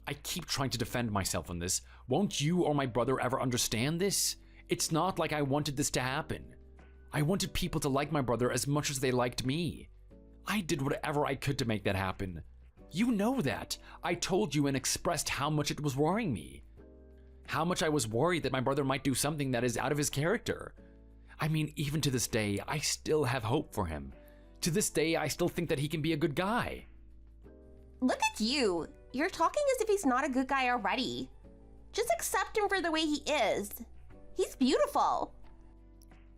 Speaker 1: I keep trying to defend myself on this. Won't you or my brother ever understand this? It's not like I wanted this to happen. I wanted people to like my brother as much as they liked me. I did whatever I could to make that happen. You know that. I told you and expressed how much it was worrying me. How much I was worried that my brother might do something that is out of his character. I mean, even to this day, I still have hope for him. To this day, I still think that he can be a good guy.
Speaker 2: Look at you. You're talking as if he's not a good guy already. Just accept him for the way he is. He's beautiful.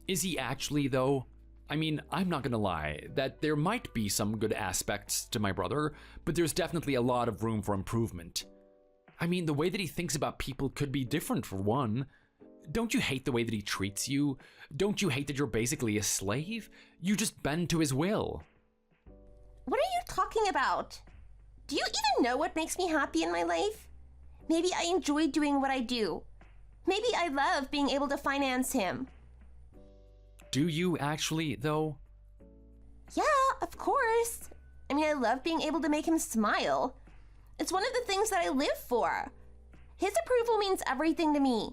Speaker 1: Is he actually, though? I mean, I'm not gonna lie, that there might be some good aspects to my brother, but there's definitely a lot of room for improvement. I mean, the way that he thinks about people could be different, for one. Don't you hate the way that he treats you? Don't you hate that you're basically a slave? You just bend to his will.
Speaker 2: What are you talking about? Do you even know what makes me happy in my life? Maybe I enjoy doing what I do. Maybe I love being able to finance him.
Speaker 1: Do you actually, though?
Speaker 2: Yeah, of course. I mean, I love being able to make him smile. It's one of the things that I live for. His approval means everything to me.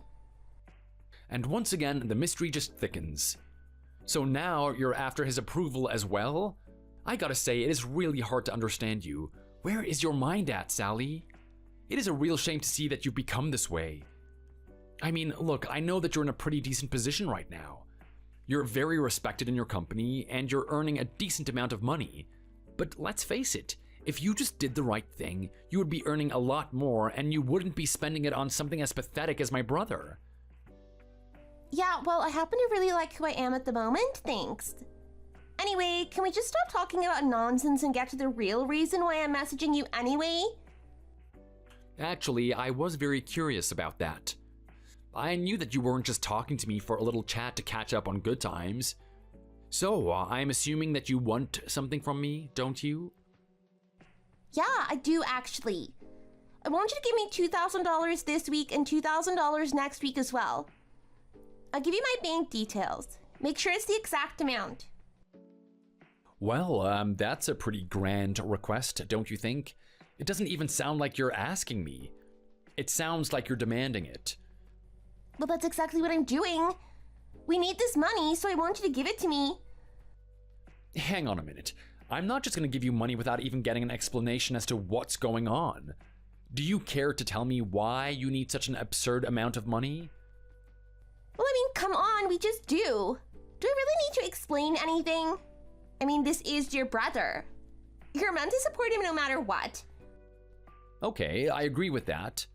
Speaker 1: And once again, the mystery just thickens. So now you're after his approval as well? I gotta say, it is really hard to understand you. Where is your mind at, Sally? It is a real shame to see that you've become this way. I mean, look, I know that you're in a pretty decent position right now. You're very respected in your company, and you're earning a decent amount of money. But let's face it, if you just did the right thing, you would be earning a lot more, and you wouldn't be spending it on something as pathetic as my brother.
Speaker 2: Yeah, well, I happen to really like who I am at the moment, thanks. Anyway, can we just stop talking about nonsense and get to the real reason why I'm messaging you anyway?
Speaker 1: Actually, I was very curious about that. I knew that you weren't just talking to me for a little chat to catch up on good times. So, I'm assuming that you want something from me, don't you?
Speaker 2: Yeah, I do actually. I want you to give me $2,000 this week and $2,000 next week as well. I'll give you my bank details. Make sure it's the exact amount.
Speaker 1: Well, that's a pretty grand request, don't you think? It doesn't even sound like you're asking me. It sounds like you're demanding it.
Speaker 2: Well, that's exactly what I'm doing. We need this money, so I want you to give it to me.
Speaker 1: Hang on a minute. I'm not just going to give you money without even getting an explanation as to what's going on. Do you care to tell me why you need such an absurd amount of money?
Speaker 2: Well, I mean, come on, we just do. Do I really need to explain anything? I mean, this is your brother. You're meant to support him no matter what.
Speaker 1: Okay, I agree with that.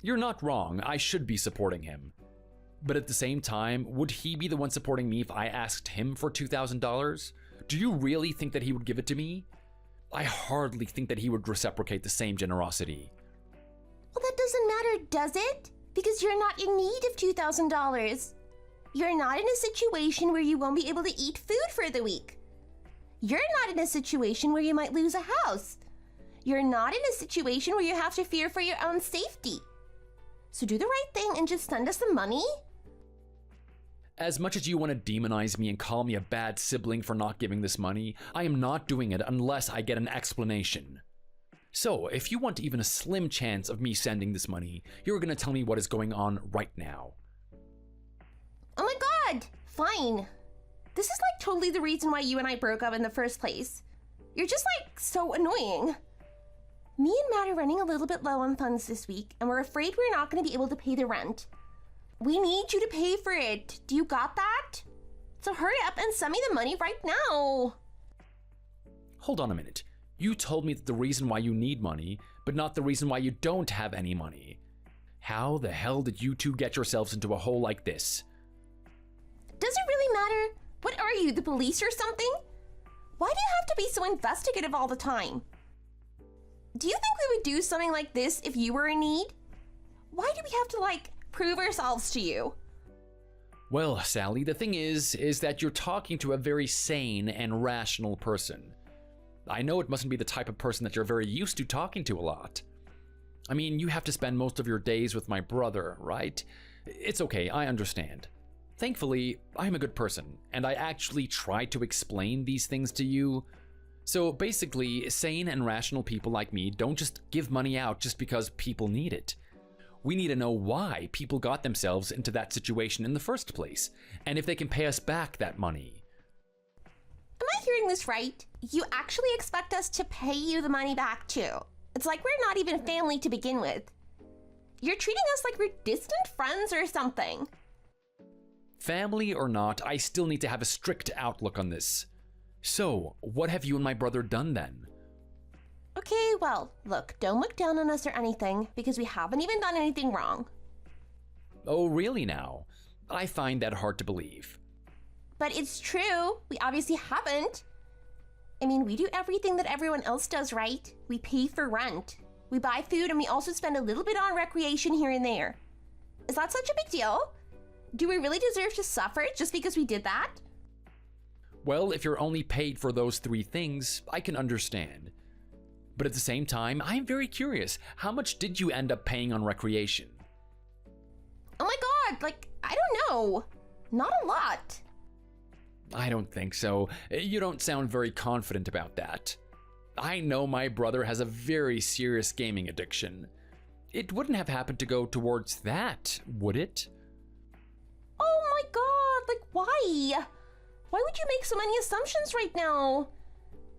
Speaker 1: You're not wrong, I should be supporting him. But at the same time, would he be the one supporting me if I asked him for $2,000? Do you really think that he would give it to me? I hardly think that he would reciprocate the same generosity.
Speaker 2: Well, that doesn't matter, does it? Because you're not in need of $2,000. You're not in a situation where you won't be able to eat food for the week. You're not in a situation where you might lose a house. You're not in a situation where you have to fear for your own safety. So do the right thing and just send us the money.
Speaker 1: As much as you want to demonize me and call me a bad sibling for not giving this money, I am not doing it unless I get an explanation. So, if you want even a slim chance of me sending this money, you're gonna tell me what is going on right now.
Speaker 2: Oh my god! Fine. This is like totally the reason why you and I broke up in the first place. You're just like so annoying. Me and Matt are running a little bit low on funds this week, and we're afraid we're not gonna be able to pay the rent. We need you to pay for it. Do you got that? So hurry up and send me the money right now.
Speaker 1: Hold on a minute. You told me that the reason why you need money, but not the reason why you don't have any money. How the hell did you two get yourselves into a hole like this?
Speaker 2: Does it really matter? What are you, the police or something? Why do you have to be so investigative all the time? Do you think we would do something like this if you were in need? Why do we have to, prove ourselves to you?
Speaker 1: Well, Sally, the thing is that you're talking to a very sane and rational person. I know it mustn't be the type of person that you're very used to talking to a lot. I mean, you have to spend most of your days with my brother, right? It's okay, I understand. Thankfully, I'm a good person, and I actually try to explain these things to you. So basically, sane and rational people like me don't just give money out just because people need it. We need to know why people got themselves into that situation in the first place, and if they can pay us back that money.
Speaker 2: Am I hearing this right? You actually expect us to pay you the money back too. It's like we're not even family to begin with. You're treating us like we're distant friends or something.
Speaker 1: Family or not, I still need to have a strict outlook on this. So, what have you and my brother done then?
Speaker 2: Okay, well, look, don't look down on us or anything, because we haven't even done anything wrong.
Speaker 1: Oh, really now? I find that hard to believe.
Speaker 2: But it's true. We obviously haven't. I mean, we do everything that everyone else does, right? We pay for rent. We buy food, and we also spend a little bit on recreation here and there. Is that such a big deal? Do we really deserve to suffer just because we did that?
Speaker 1: Well, if you're only paid for those 3 things, I can understand. But at the same time, I'm very curious. How much did you end up paying on recreation?
Speaker 2: Oh my god, I don't know. Not a lot.
Speaker 1: I don't think so. You don't sound very confident about that. I know my brother has a very serious gaming addiction. It wouldn't have happened to go towards that, would it?
Speaker 2: Oh my god, why? Why would you make so many assumptions right now?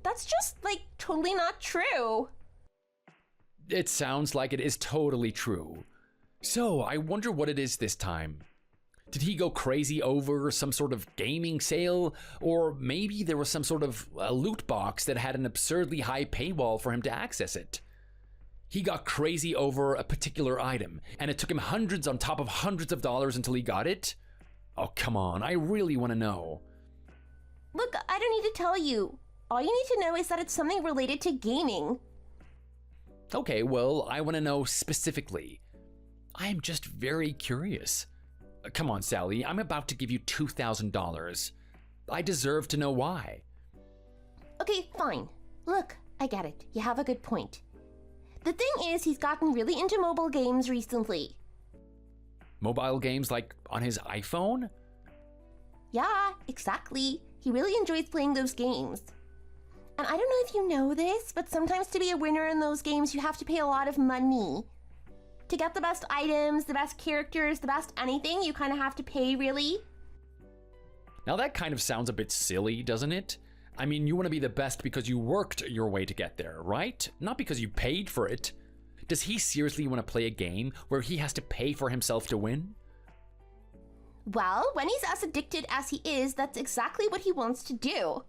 Speaker 2: That's just, totally not true.
Speaker 1: It sounds like it is totally true. So, I wonder what it is this time. Did he go crazy over some sort of gaming sale? Or maybe there was some sort of loot box that had an absurdly high paywall for him to access it. He got crazy over a particular item, and it took him hundreds on top of hundreds of dollars until he got it? Oh, come on, I really want to know.
Speaker 2: Look, I don't need to tell you. All you need to know is that it's something related to gaming.
Speaker 1: Okay, well, I want to know specifically. I am just very curious. Come on, Sally, I'm about to give you $2,000. I deserve to know why.
Speaker 2: Okay, fine. Look, I get it. You have a good point. The thing is, he's gotten really into mobile games recently.
Speaker 1: Mobile games like on his iPhone?
Speaker 2: Yeah, exactly. He really enjoys playing those games. And I don't know if you know this, but sometimes to be a winner in those games, you have to pay a lot of money. To get the best items, the best characters, the best anything, you kind of have to pay, really.
Speaker 1: Now that kind of sounds a bit silly, doesn't it? I mean, you want to be the best because you worked your way to get there, right? Not because you paid for it. Does he seriously want to play a game where he has to pay for himself to win?
Speaker 2: Well, when he's as addicted as he is, that's exactly what he wants to do.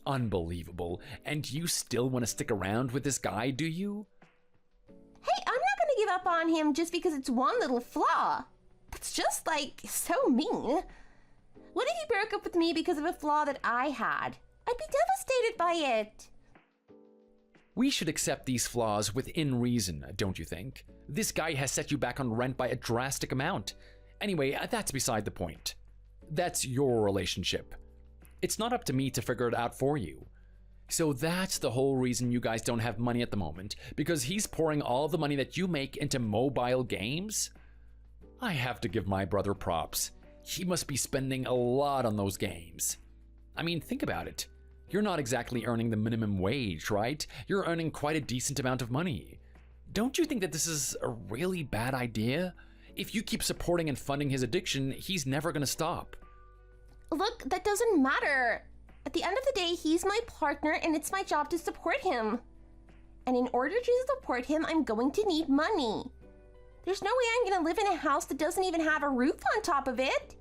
Speaker 1: Unbelievable. And you still want to stick around with this guy, do you?
Speaker 2: Hey, I'm not gonna give up on him just because it's one little flaw. That's just, so mean. What if he broke up with me because of a flaw that I had? I'd be devastated by it.
Speaker 1: We should accept these flaws within reason, don't you think? This guy has set you back on rent by a drastic amount. Anyway, that's beside the point. That's your relationship. It's not up to me to figure it out for you. So that's the whole reason you guys don't have money at the moment, because he's pouring all the money that you make into mobile games? I have to give my brother props. He must be spending a lot on those games. I mean, think about it. You're not exactly earning the minimum wage, right? You're earning quite a decent amount of money. Don't you think that this is a really bad idea? If you keep supporting and funding his addiction, he's never going to stop.
Speaker 2: Look, that doesn't matter. At the end of the day, he's my partner and it's my job to support him. And in order to support him, I'm going to need money. There's no way I'm gonna live in a house that doesn't even have a roof on top of it.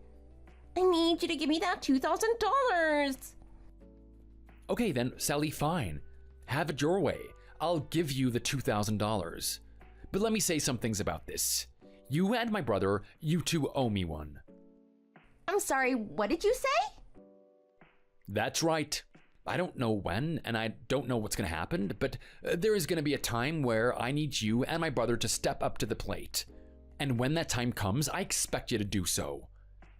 Speaker 2: I need you to give me that $2,000.
Speaker 1: Okay then, Sally, fine. Have it your way. I'll give you the $2,000. But let me say some things about this. You and my brother, you two owe me one.
Speaker 2: I'm sorry, what did you say?
Speaker 1: That's right. I don't know when, and I don't know what's going to happen, but there is going to be a time where I need you and my brother to step up to the plate. And when that time comes, I expect you to do so.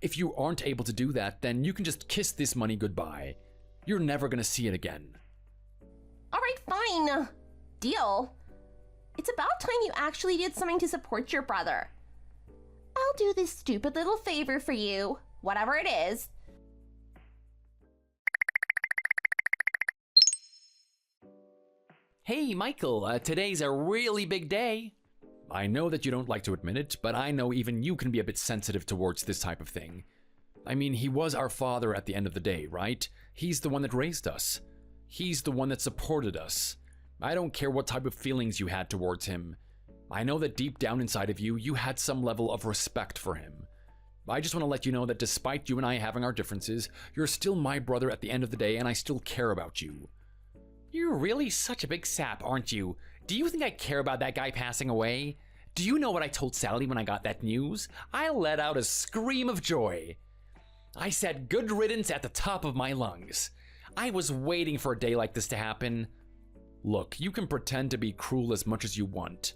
Speaker 1: If you aren't able to do that, then you can just kiss this money goodbye. You're never going to see it again.
Speaker 2: All right, fine. Deal. It's about time you actually did something to support your brother. I'll do this stupid little favor for you, whatever it is.
Speaker 1: Hey, Michael, today's a really big day. I know that you don't like to admit it, but I know even you can be a bit sensitive towards this type of thing. I mean, he was our father at the end of the day, right? He's the one that raised us. He's the one that supported us. I don't care what type of feelings you had towards him. I know that deep down inside of you, you had some level of respect for him. I just want to let you know that despite you and I having our differences, you're still my brother at the end of the day, and I still care about you. You're really such a big sap, aren't you? Do you think I care about that guy passing away? Do you know what I told Sally when I got that news? I let out a scream of joy. I said good riddance at the top of my lungs. I was waiting for a day like this to happen. Look, you can pretend to be cruel as much as you want.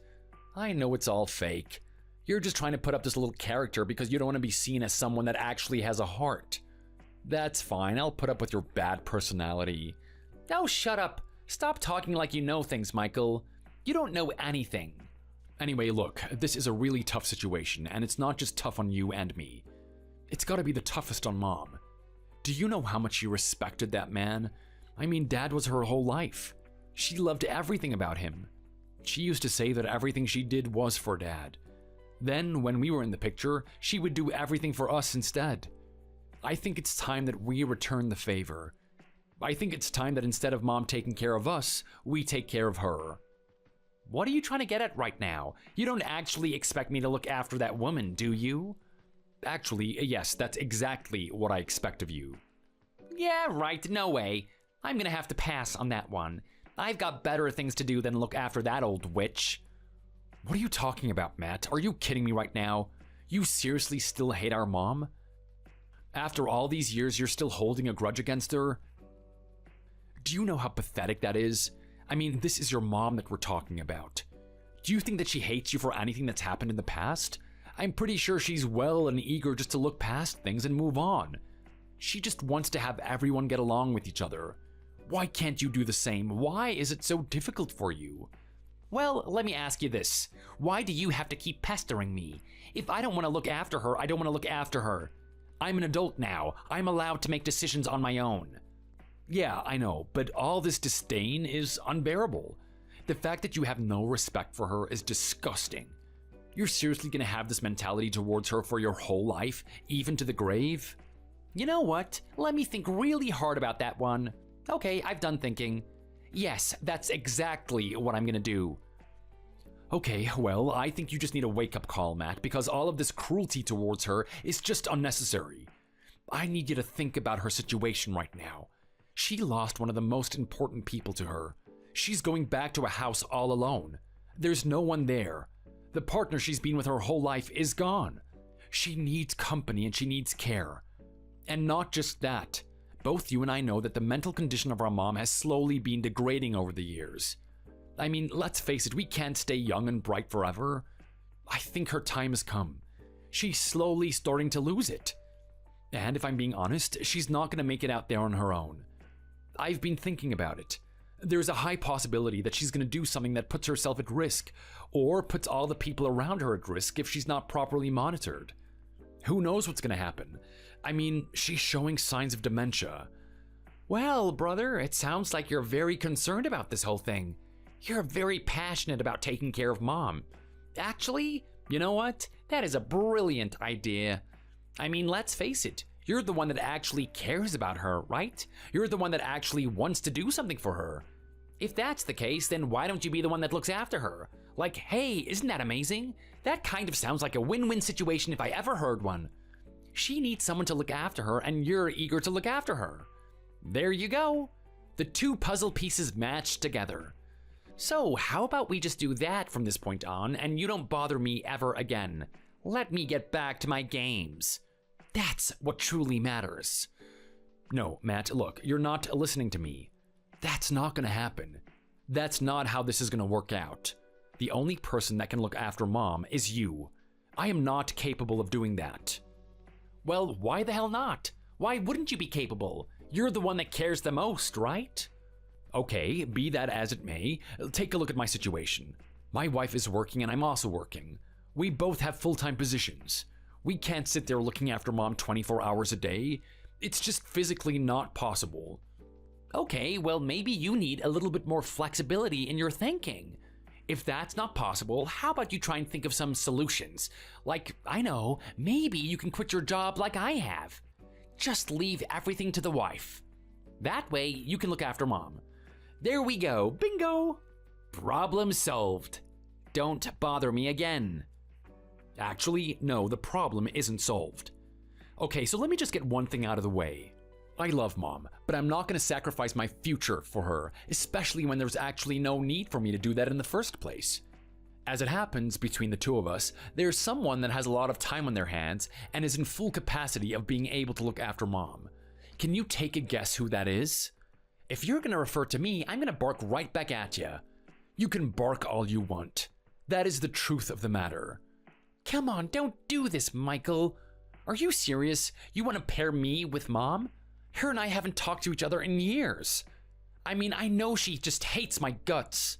Speaker 1: I know it's all fake. You're just trying to put up this little character because you don't want to be seen as someone that actually has a heart. That's fine, I'll put up with your bad personality. Oh, shut up. Stop talking like you know things, Michael. You don't know anything. Anyway, look, this is a really tough situation, and it's not just tough on you and me. It's gotta be the toughest on Mom. Do you know how much she respected that man? I mean, Dad was her whole life. She loved everything about him. She used to say that everything she did was for Dad. Then, when we were in the picture, she would do everything for us instead. I think it's time that we return the favor. I think it's time that instead of Mom taking care of us, we take care of her. What are you trying to get at right now? You don't actually expect me to look after that woman, do you? Actually, yes, that's exactly what I expect of you. Yeah, right, no way. I'm gonna have to pass on that one. I've got better things to do than look after that old witch. What are you talking about, Matt? Are you kidding me right now? You seriously still hate our mom? After all these years, you're still holding a grudge against her? Do you know how pathetic that is? I mean, this is your mom that we're talking about. Do you think that she hates you for anything that's happened in the past? I'm pretty sure she's well and eager just to look past things and move on. She just wants to have everyone get along with each other. Why can't you do the same? Why is it so difficult for you? Well, let me ask you this. Why do you have to keep pestering me? If I don't want to look after her, I don't want to look after her. I'm an adult now. I'm allowed to make decisions on my own. Yeah, I know, but all this disdain is unbearable. The fact that you have no respect for her is disgusting. You're seriously gonna have this mentality towards her for your whole life, even to the grave? You know what? Let me think really hard about that one. Okay, I've done thinking. Yes, that's exactly what I'm gonna do. Okay, well, I think you just need a wake-up call, Matt, because all of this cruelty towards her is just unnecessary. I need you to think about her situation right now. She lost one of the most important people to her. She's going back to a house all alone. There's no one there. The partner she's been with her whole life is gone. She needs company and she needs care. And not just that. Both you and I know that the mental condition of our mom has slowly been degrading over the years. I mean, let's face it, we can't stay young and bright forever. I think her time has come. She's slowly starting to lose it. And if I'm being honest, she's not going to make it out there on her own. I've been thinking about it. There's a high possibility that she's going to do something that puts herself at risk, or puts all the people around her at risk if she's not properly monitored. Who knows what's going to happen? I mean, she's showing signs of dementia. Well, brother, it sounds like you're very concerned about this whole thing. You're very passionate about taking care of Mom. Actually, you know what? That is a brilliant idea. I mean, let's face it. You're the one that actually cares about her, right? You're the one that actually wants to do something for her. If that's the case, then why don't you be the one that looks after her? Like, hey, isn't that amazing? That kind of sounds like a win-win situation if I ever heard one. She needs someone to look after her, and you're eager to look after her. There you go. The two puzzle pieces match together. So how about we just do that from this point on, and you don't bother me ever again? Let me get back to my games. That's what truly matters. No, Matt, look, you're not listening to me. That's not gonna happen. That's not how this is gonna work out. The only person that can look after Mom is you. I am not capable of doing that. Well, why the hell not? Why wouldn't you be capable? You're the one that cares the most, right? Okay, be that as it may, take a look at my situation. My wife is working and I'm also working. We both have full-time positions. We can't sit there looking after Mom 24 hours a day. It's just physically not possible. Okay, well maybe you need a little bit more flexibility in your thinking. If that's not possible, how about you try and think of some solutions? Like, I know, maybe you can quit your job like I have. Just leave everything to the wife. That way, you can look after Mom. There we go, bingo! Problem solved. Don't bother me again. Actually, no, the problem isn't solved. Okay, so let me just get one thing out of the way. I love Mom, but I'm not going to sacrifice my future for her, especially when there's actually no need for me to do that in the first place. As it happens, between the two of us, there's someone that has a lot of time on their hands and is in full capacity of being able to look after Mom. Can you take a guess who that is? If you're going to refer to me, I'm going to bark right back at you. You can bark all you want. That is the truth of the matter. Come on, don't do this, Michael. Are you serious? You want to pair me with Mom? Her and I haven't talked to each other in years. I mean, I know she just hates my guts.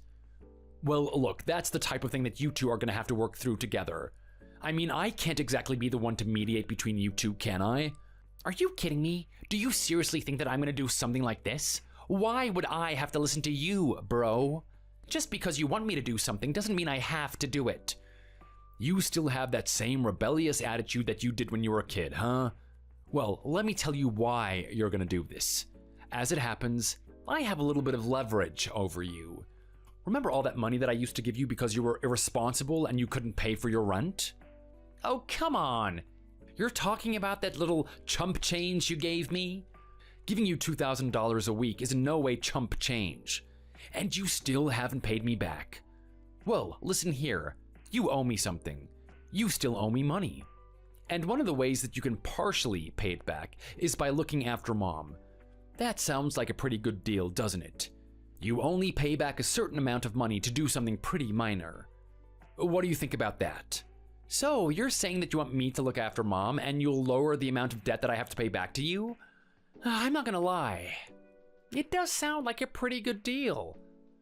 Speaker 1: Well, look, that's the type of thing that you two are going to have to work through together. I mean, I can't exactly be the one to mediate between you two, can I? Are you kidding me? Do you seriously think that I'm going to do something like this? Why would I have to listen to you, bro? Just because you want me to do something doesn't mean I have to do it. You still have that same rebellious attitude that you did when you were a kid, huh? Well, let me tell you why you're gonna do this. As it happens, I have a little bit of leverage over you. Remember all that money that I used to give you because you were irresponsible and you couldn't pay for your rent? Oh, come on. You're talking about that little chump change you gave me? Giving you $2,000 a week is in no way chump change. And you still haven't paid me back. Well, listen here. You owe me something. You still owe me money. And one of the ways that you can partially pay it back is by looking after Mom. That sounds like a pretty good deal, doesn't it? You only pay back a certain amount of money to do something pretty minor. What do you think about that? So, you're saying that you want me to look after Mom and you'll lower the amount of debt that I have to pay back to you? I'm not gonna lie. It does sound like a pretty good deal.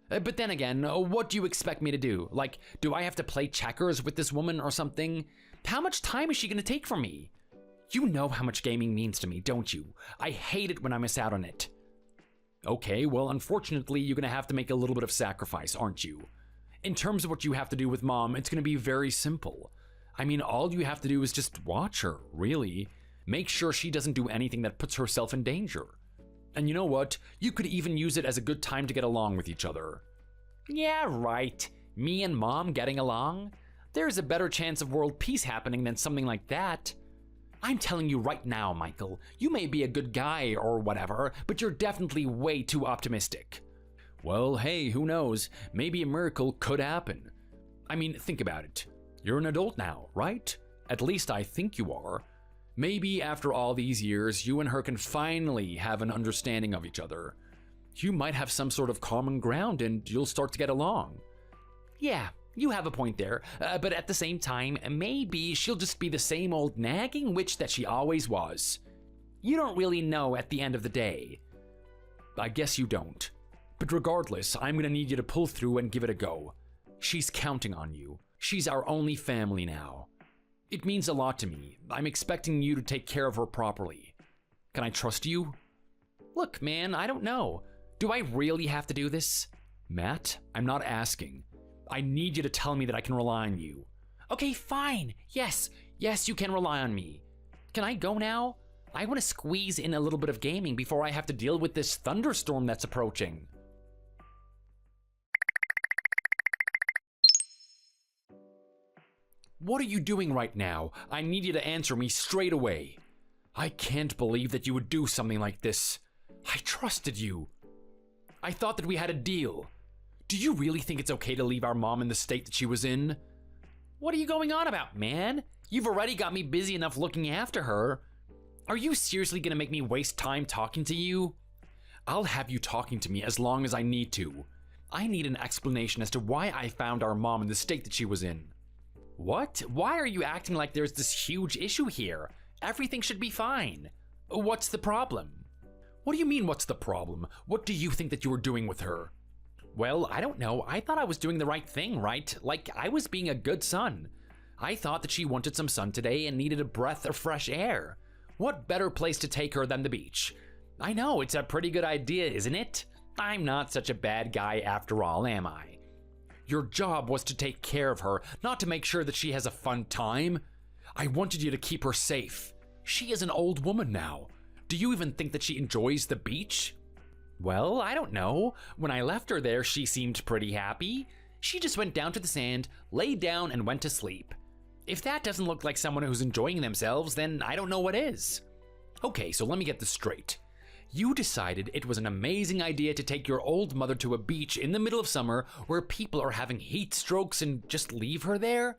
Speaker 1: But then again, what do you expect me to do? Like, do I have to play checkers with this woman or something? How much time is she gonna take from me? You know how much gaming means to me, don't you? I hate it when I miss out on it. Okay, well, unfortunately, you're gonna have to make a little bit of sacrifice, aren't you? In terms of what you have to do with Mom, it's gonna be very simple. I mean, all you have to do is just watch her, really. Make sure she doesn't do anything that puts herself in danger. And you know what? You could even use it as a good time to get along with each other. Yeah, right. Me and Mom getting along? There's a better chance of world peace happening than something like that. I'm telling you right now, Michael, you may be a good guy or whatever, but you're definitely way too optimistic. Well, hey, who knows? Maybe a miracle could happen. I mean, think about it. You're an adult now, right? At least I think you are. Maybe after all these years, you and her can finally have an understanding of each other. You might have some sort of common ground and you'll start to get along. Yeah, you have a point there, but at the same time, maybe she'll just be the same old nagging witch that she always was. You don't really know at the end of the day. I guess you don't. But regardless, I'm gonna need you to pull through and give it a go. She's counting on you. She's our only family now. It means a lot to me. I'm expecting you to take care of her properly. Can I trust you? Look, man, I don't know. Do I really have to do this? Matt, I'm not asking. I need you to tell me that I can rely on you. Okay, fine. Yes, you can rely on me. Can I go now? I want to squeeze in a little bit of gaming before I have to deal with this thunderstorm that's approaching. What are you doing right now? I need you to answer me straight away. I can't believe that you would do something like this. I trusted you. I thought that we had a deal. Do you really think it's okay to leave our mom in the state that she was in? What are you going on about, man? You've already got me busy enough looking after her. Are you seriously gonna make me waste time talking to you? I'll have you talking to me as long as I need to. I need an explanation as to why I found our mom in the state that she was in. What? Why are you acting like there's this huge issue here? Everything should be fine. What's the problem? What do you mean, what's the problem? What do you think that you were doing with her? Well, I don't know. I thought I was doing the right thing, right? Like, I was being a good son. I thought that she wanted some sun today and needed a breath of fresh air. What better place to take her than the beach? I know, it's a pretty good idea, isn't it? I'm not such a bad guy after all, am I? Your job was to take care of her, not to make sure that she has a fun time. I wanted you to keep her safe. She is an old woman now. Do you even think that she enjoys the beach? Well, I don't know. When I left her there, she seemed pretty happy. She just went down to the sand, laid down, and went to sleep. If that doesn't look like someone who's enjoying themselves, then I don't know what is. Okay, so let me get this straight. You decided it was an amazing idea to take your old mother to a beach in the middle of summer where people are having heat strokes and just leave her there?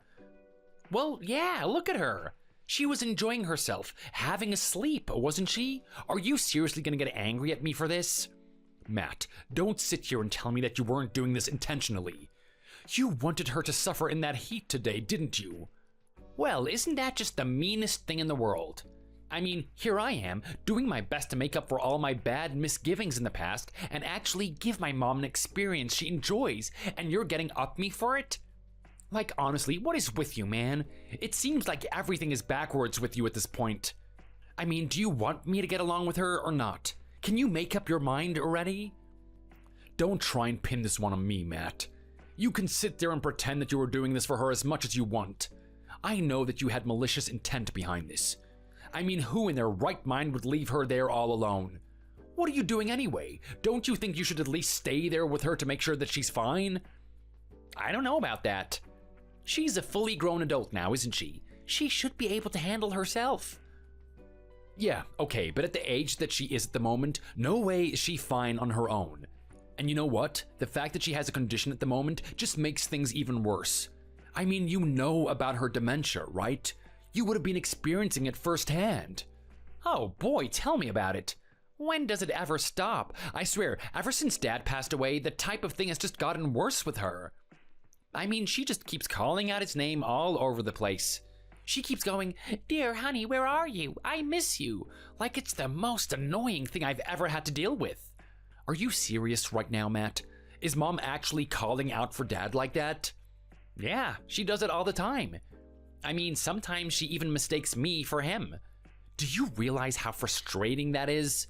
Speaker 1: Well, yeah, look at her. She was enjoying herself, having a sleep, wasn't she? Are you seriously gonna get angry at me for this? Matt, don't sit here and tell me that you weren't doing this intentionally. You wanted her to suffer in that heat today, didn't you? Well, isn't that just the meanest thing in the world? I mean, here I am, doing my best to make up for all my bad misgivings in the past and actually give my mom an experience she enjoys, and you're getting up me for it? Like, honestly, what is with you, man? It seems like everything is backwards with you at this point. I mean, do you want me to get along with her or not? Can you make up your mind already? Don't try and pin this one on me, Matt. You can sit there and pretend that you were doing this for her as much as you want. I know that you had malicious intent behind this. I mean, who in their right mind would leave her there all alone? What are you doing anyway? Don't you think you should at least stay there with her to make sure that she's fine? I don't know about that. She's a fully grown adult now, isn't she? She should be able to handle herself. Yeah, okay, but at the age that she is at the moment, no way is she fine on her own. And you know what? The fact that she has a condition at the moment just makes things even worse. I mean, you know about her dementia, right? You would have been experiencing it firsthand. Oh boy, tell me about it. When does it ever stop? I swear, ever since Dad passed away, the type of thing has just gotten worse with her. I mean, she just keeps calling out his name all over the place. She keeps going, "Dear honey, where are you? I miss you." Like it's the most annoying thing I've ever had to deal with. Are you serious right now, Matt? Is Mom actually calling out for Dad like that? Yeah, she does it all the time. I mean, sometimes she even mistakes me for him. Do you realize how frustrating that is?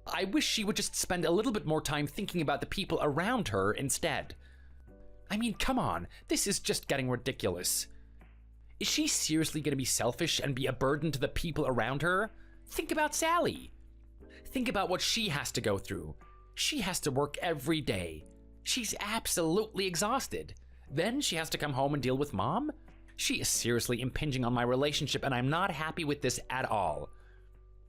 Speaker 1: I wish she would just spend a little bit more time thinking about the people around her instead. I mean, come on, this is just getting ridiculous. Is she seriously going to be selfish and be a burden to the people around her? Think about Sally. Think about what she has to go through. She has to work every day. She's absolutely exhausted. Then she has to come home and deal with Mom? She is seriously impinging on my relationship, and I'm not happy with this at all.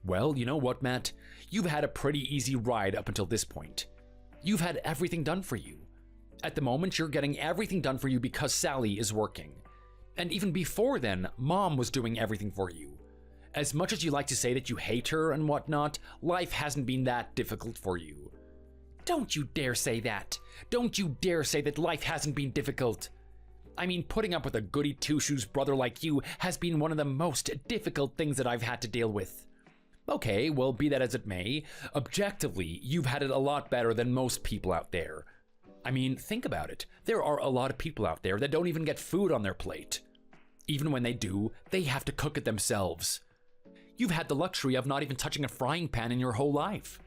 Speaker 1: Well, you know what, Matt? You've had a pretty easy ride up until this point. You've had everything done for you. At the moment, you're getting everything done for you because Sally is working. And even before then, Mom was doing everything for you. As much as you like to say that you hate her and whatnot, life hasn't been that difficult for you. Don't you dare say that. Don't you dare say that life hasn't been difficult. I mean, putting up with a goody two-shoes brother like you has been one of the most difficult things that I've had to deal with. Okay, well, be that as it may, objectively, you've had it a lot better than most people out there. I mean, think about it. There are a lot of people out there that don't even get food on their plate. Even when they do, they have to cook it themselves. You've had the luxury of not even touching a frying pan in your whole life.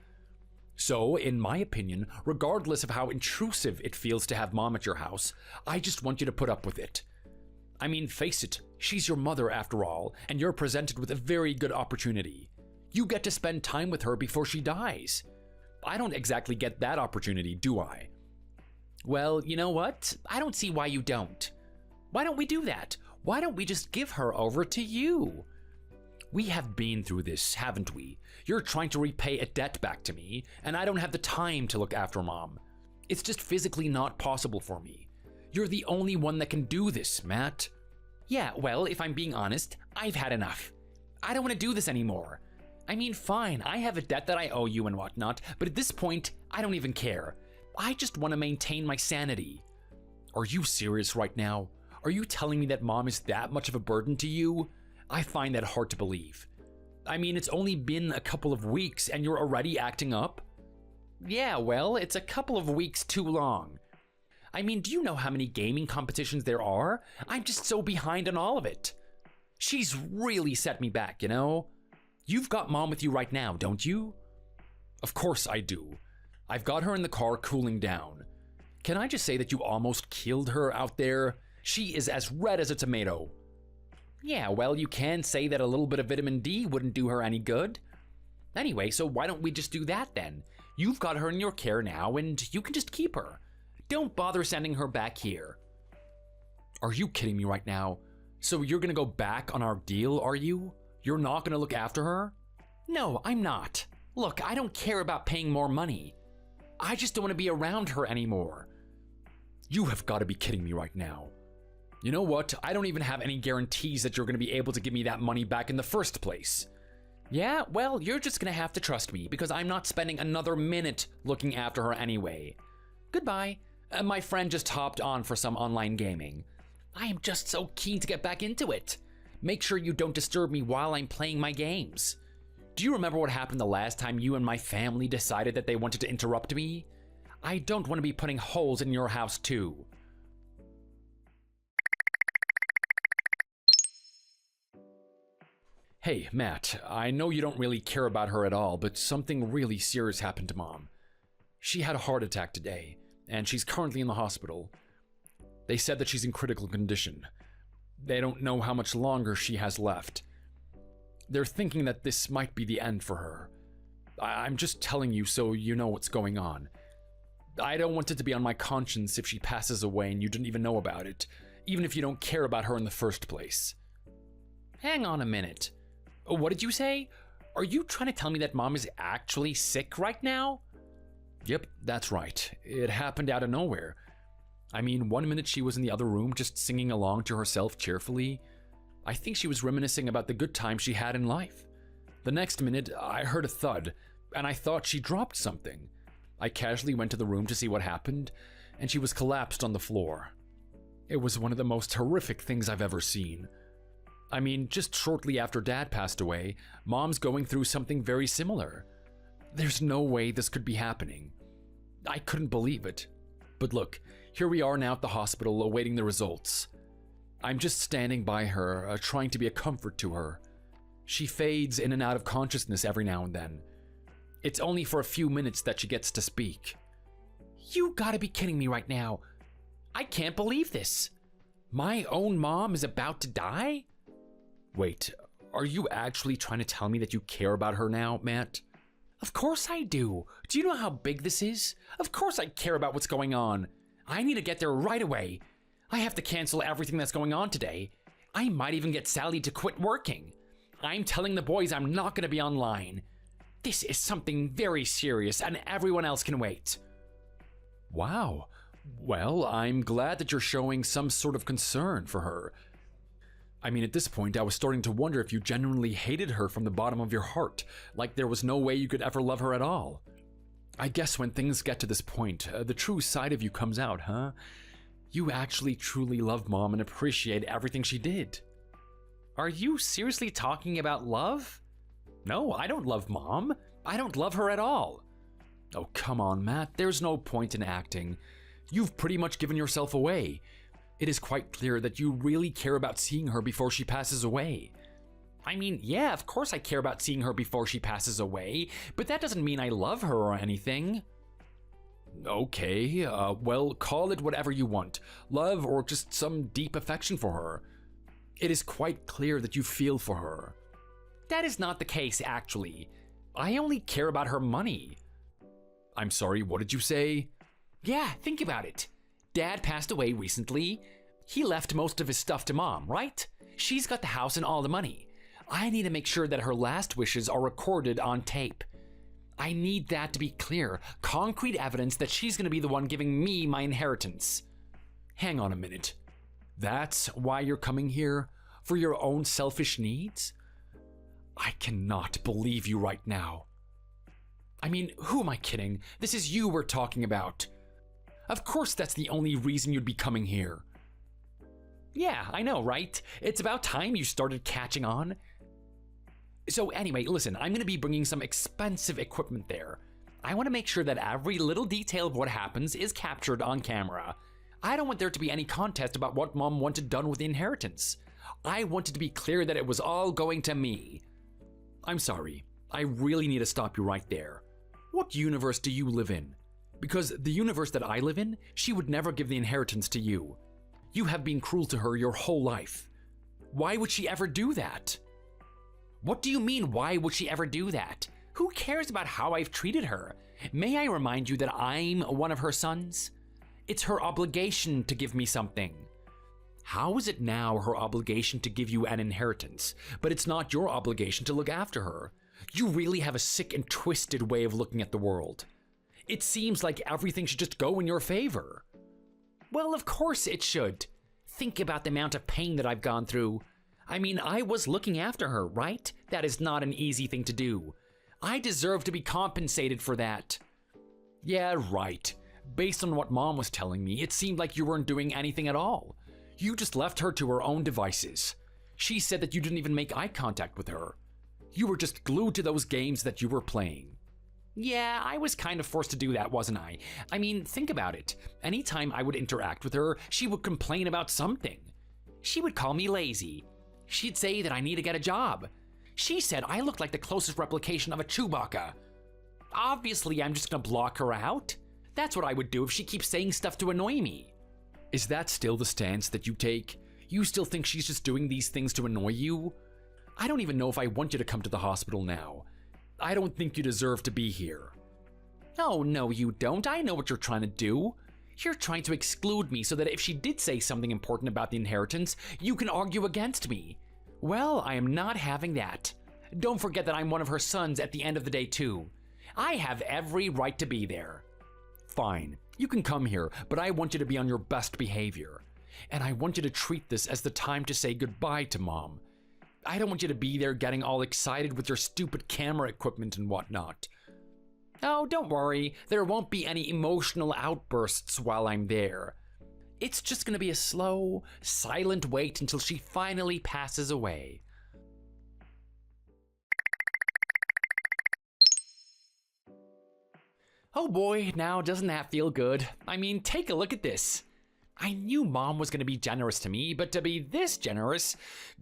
Speaker 1: So, in my opinion, regardless of how intrusive it feels to have mom at your house, I just want you to put up with it. I mean, face it, she's your mother after all, and you're presented with a very good opportunity. You get to spend time with her before she dies. I don't exactly get that opportunity, do I? Well, you know what? I don't see why you don't. Why don't we do that? Why don't we just give her over to you? We have been through this, haven't we? You're trying to repay a debt back to me, and I don't have the time to look after mom. It's just physically not possible for me. You're the only one that can do this, Matt. Yeah, well, if I'm being honest, I've had enough. I don't want to do this anymore. I mean, fine, I have a debt that I owe you and whatnot, but at this point, I don't even care. I just want to maintain my sanity. Are you serious right now? Are you telling me that mom is that much of a burden to you? I find that hard to believe. I mean, it's only been a couple of weeks and you're already acting up? Yeah, well, it's a couple of weeks too long. I mean, do you know how many gaming competitions there are? I'm just so behind on all of it. She's really set me back, you know? You've got mom with you right now, don't you? Of course I do. I've got her in the car cooling down. Can I just say that you almost killed her out there? She is as red as a tomato. Yeah, well, you can say that a little bit of vitamin D wouldn't do her any good. Anyway, so why don't we just do that then? You've got her in your care now, and you can just keep her. Don't bother sending her back here. Are you kidding me right now? So you're gonna go back on our deal, are you? You're not gonna look after her? No, I'm not. Look, I don't care about paying more money. I just don't want to be around her anymore. You have got to be kidding me right now. You know what? I don't even have any guarantees that you're going to be able to give me that money back in the first place. Yeah, well, you're just going to have to trust me because I'm not spending another minute looking after her anyway. Goodbye. My friend just hopped on for some online gaming. I am just so keen to get back into it. Make sure you don't disturb me while I'm playing my games. Do you remember what happened the last time you and my family decided that they wanted to interrupt me? I don't want to be putting holes in your house too. Hey, Matt, I know you don't really care about her at all, but something really serious happened to Mom. She had a heart attack today, and she's currently in the hospital. They said that she's in critical condition. They don't know how much longer she has left. They're thinking that this might be the end for her. I'm just telling you so you know what's going on. I don't want it to be on my conscience if she passes away and you didn't even know about it, even if you don't care about her in the first place. Hang on a minute. What did you say? Are you trying to tell me that Mom is actually sick right now? Yep, that's right. It happened out of nowhere. I mean, 1 minute she was in the other room just singing along to herself cheerfully. I think she was reminiscing about the good times she had in life. The next minute, I heard a thud, and I thought she dropped something. I casually went to the room to see what happened, and she was collapsed on the floor. It was one of the most horrific things I've ever seen. I mean, just shortly after Dad passed away, Mom's going through something very similar. There's no way this could be happening. I couldn't believe it. But look, here we are now at the hospital awaiting the results. I'm just standing by her, trying to be a comfort to her. She fades in and out of consciousness every now and then. It's only for a few minutes that she gets to speak. You gotta be kidding me right now. I can't believe this. My own mom is about to die? Wait, are you actually trying to tell me that you care about her now, Matt? Of course I do. Do you know how big this is? Of course I care about what's going on. I need to get there right away. I have to cancel everything that's going on today. I might even get Sally to quit working. I'm telling the boys I'm not going to be online. This is something very serious and everyone else can wait. Wow. Well, I'm glad that you're showing some sort of concern for her. I mean, at this point, I was starting to wonder if you genuinely hated her from the bottom of your heart, like there was no way you could ever love her at all. I guess when things get to this point, the true side of you comes out, huh? You actually truly love Mom and appreciate everything she did. Are you seriously talking about love? No, I don't love Mom. I don't love her at all. Oh, come on, Matt. There's no point in acting. You've pretty much given yourself away. It is quite clear that you really care about seeing her before she passes away. I mean, yeah, of course I care about seeing her before she passes away, but that doesn't mean I love her or anything. Okay, well, call it whatever you want. Love or just some deep affection for her. It is quite clear that you feel for her. That is not the case, actually. I only care about her money. I'm sorry, what did you say? Yeah, think about it. Dad passed away recently. He left most of his stuff to Mom, right? She's got the house and all the money. I need to make sure that her last wishes are recorded on tape. I need that to be clear, concrete evidence that she's going to be the one giving me my inheritance. Hang on a minute. That's why you're coming here? For your own selfish needs? I cannot believe you right now. I mean, who am I kidding? This is you we're talking about. Of course that's the only reason you'd be coming here. Yeah, I know, right? It's about time you started catching on. So anyway, listen, I'm going to be bringing some expensive equipment there. I want to make sure that every little detail of what happens is captured on camera. I don't want there to be any contest about what Mom wanted done with the inheritance. I want it to be clear that it was all going to me. I'm sorry, I really need to stop you right there. What universe do you live in? Because the universe that I live in, she would never give the inheritance to you. You have been cruel to her your whole life. Why would she ever do that? What do you mean, why would she ever do that? Who cares about how I've treated her? May I remind you that I'm one of her sons? It's her obligation to give me something. How is it now her obligation to give you an inheritance, but it's not your obligation to look after her? You really have a sick and twisted way of looking at the world. It seems like everything should just go in your favor. Well, of course it should. Think about the amount of pain that I've gone through. I mean, I was looking after her, right? That is not an easy thing to do. I deserve to be compensated for that. Yeah, right. Based on what Mom was telling me, it seemed like you weren't doing anything at all. You just left her to her own devices. She said that you didn't even make eye contact with her. You were just glued to those games that you were playing. Yeah, I was kind of forced to do that, wasn't I? I mean, think about it. Anytime I would interact with her, she would complain about something. She would call me lazy. She'd say that I need to get a job. She said I looked like the closest replication of a Chewbacca. Obviously, I'm just gonna block her out. That's what I would do if she keeps saying stuff to annoy me. Is that still the stance that you take? You still think she's just doing these things to annoy you? I don't even know if I want you to come to the hospital now. I don't think you deserve to be here. Oh, no, you don't. I know what you're trying to do. You're trying to exclude me so that if she did say something important about the inheritance, you can argue against me. Well, I am not having that. Don't forget that I'm one of her sons at the end of the day, too. I have every right to be there. Fine, you can come here, but I want you to be on your best behavior. And I want you to treat this as the time to say goodbye to Mom. I don't want you to be there getting all excited with your stupid camera equipment and whatnot. Oh, don't worry, there won't be any emotional outbursts while I'm there. It's just gonna be a slow, silent wait until she finally passes away. Oh boy, now doesn't that feel good? I mean, take a look at this. I knew Mom was gonna be generous to me, but to be this generous,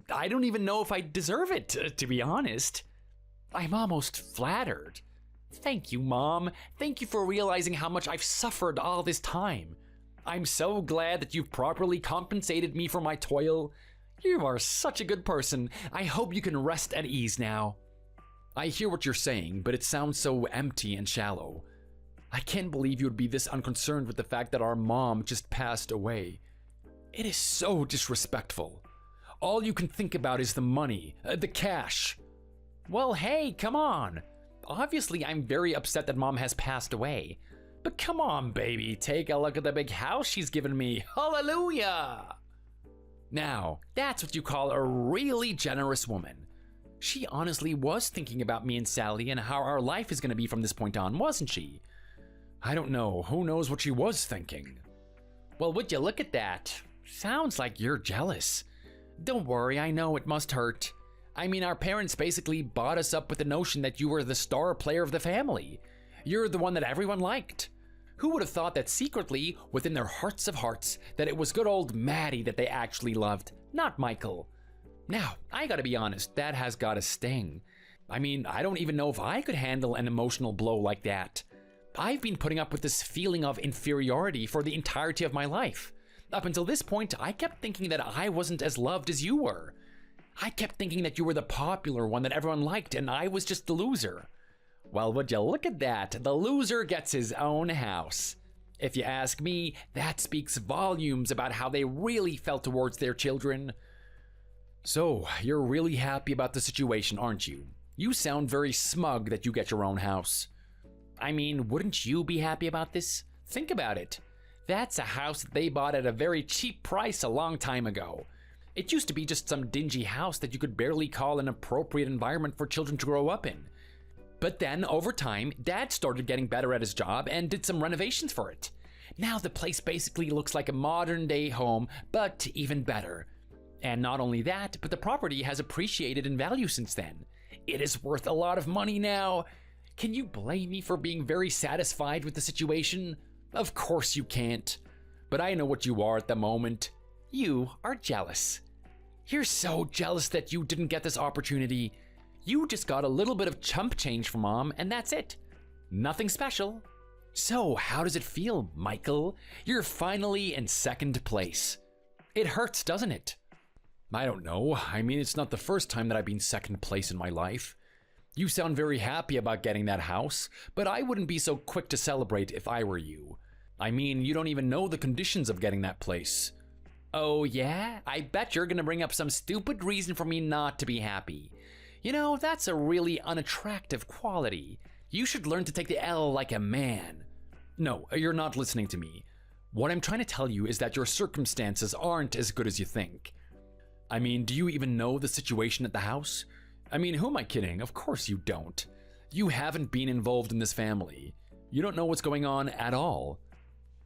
Speaker 1: I don't even know if I deserve it, to be honest. I'm almost flattered. Thank you, Mom. Thank you for realizing how much I've suffered all this time. I'm so glad that you've properly compensated me for my toil. You are such a good person. I hope you can rest at ease now. I hear what you're saying, but it sounds so empty and shallow. I can't believe you would be this unconcerned with the fact that our mom just passed away. It is so disrespectful. All you can think about is the money, the cash. Well, hey, come on. Obviously, I'm very upset that Mom has passed away. But come on, baby, take a look at the big house she's given me. Hallelujah! Now, that's what you call a really generous woman. She honestly was thinking about me and Sally and how our life is going to be from this point on, wasn't she? I don't know. Who knows what she was thinking? Well, would you look at that? Sounds like you're jealous. Don't worry, I know it must hurt. I mean, our parents basically bought us up with the notion that you were the star player of the family. You're the one that everyone liked. Who would have thought that secretly, within their hearts of hearts, that it was good old Maddie that they actually loved, not Michael? Now, I gotta be honest, that has gotta sting. I mean, I don't even know if I could handle an emotional blow like that. I've been putting up with this feeling of inferiority for the entirety of my life. Up until this point, I kept thinking that I wasn't as loved as you were. I kept thinking that you were the popular one that everyone liked and I was just the loser. Well, would you look at that? The loser gets his own house. If you ask me, that speaks volumes about how they really felt towards their children. So, you're really happy about the situation, aren't you? You sound very smug that you get your own house. I mean, wouldn't you be happy about this? Think about it. That's a house that they bought at a very cheap price a long time ago. It used to be just some dingy house that you could barely call an appropriate environment for children to grow up in. But then, over time, Dad started getting better at his job and did some renovations for it. Now the place basically looks like a modern-day home, but even better. And not only that, but the property has appreciated in value since then. It is worth a lot of money now. Can you blame me for being very satisfied with the situation? Of course you can't. But I know what you are at the moment. You are jealous. You're so jealous that you didn't get this opportunity. You just got a little bit of chump change from Mom, and that's it. Nothing special. So, how does it feel, Michael? You're finally in second place. It hurts, doesn't it? I don't know. I mean, it's not the first time that I've been second place in my life. You sound very happy about getting that house, but I wouldn't be so quick to celebrate if I were you. I mean, you don't even know the conditions of getting that place. Oh yeah? I bet you're gonna bring up some stupid reason for me not to be happy. You know, that's a really unattractive quality. You should learn to take the L like a man. No, you're not listening to me. What I'm trying to tell you is that your circumstances aren't as good as you think. I mean, do you even know the situation at the house? I mean, who am I kidding? Of course you don't. You haven't been involved in this family. You don't know what's going on at all.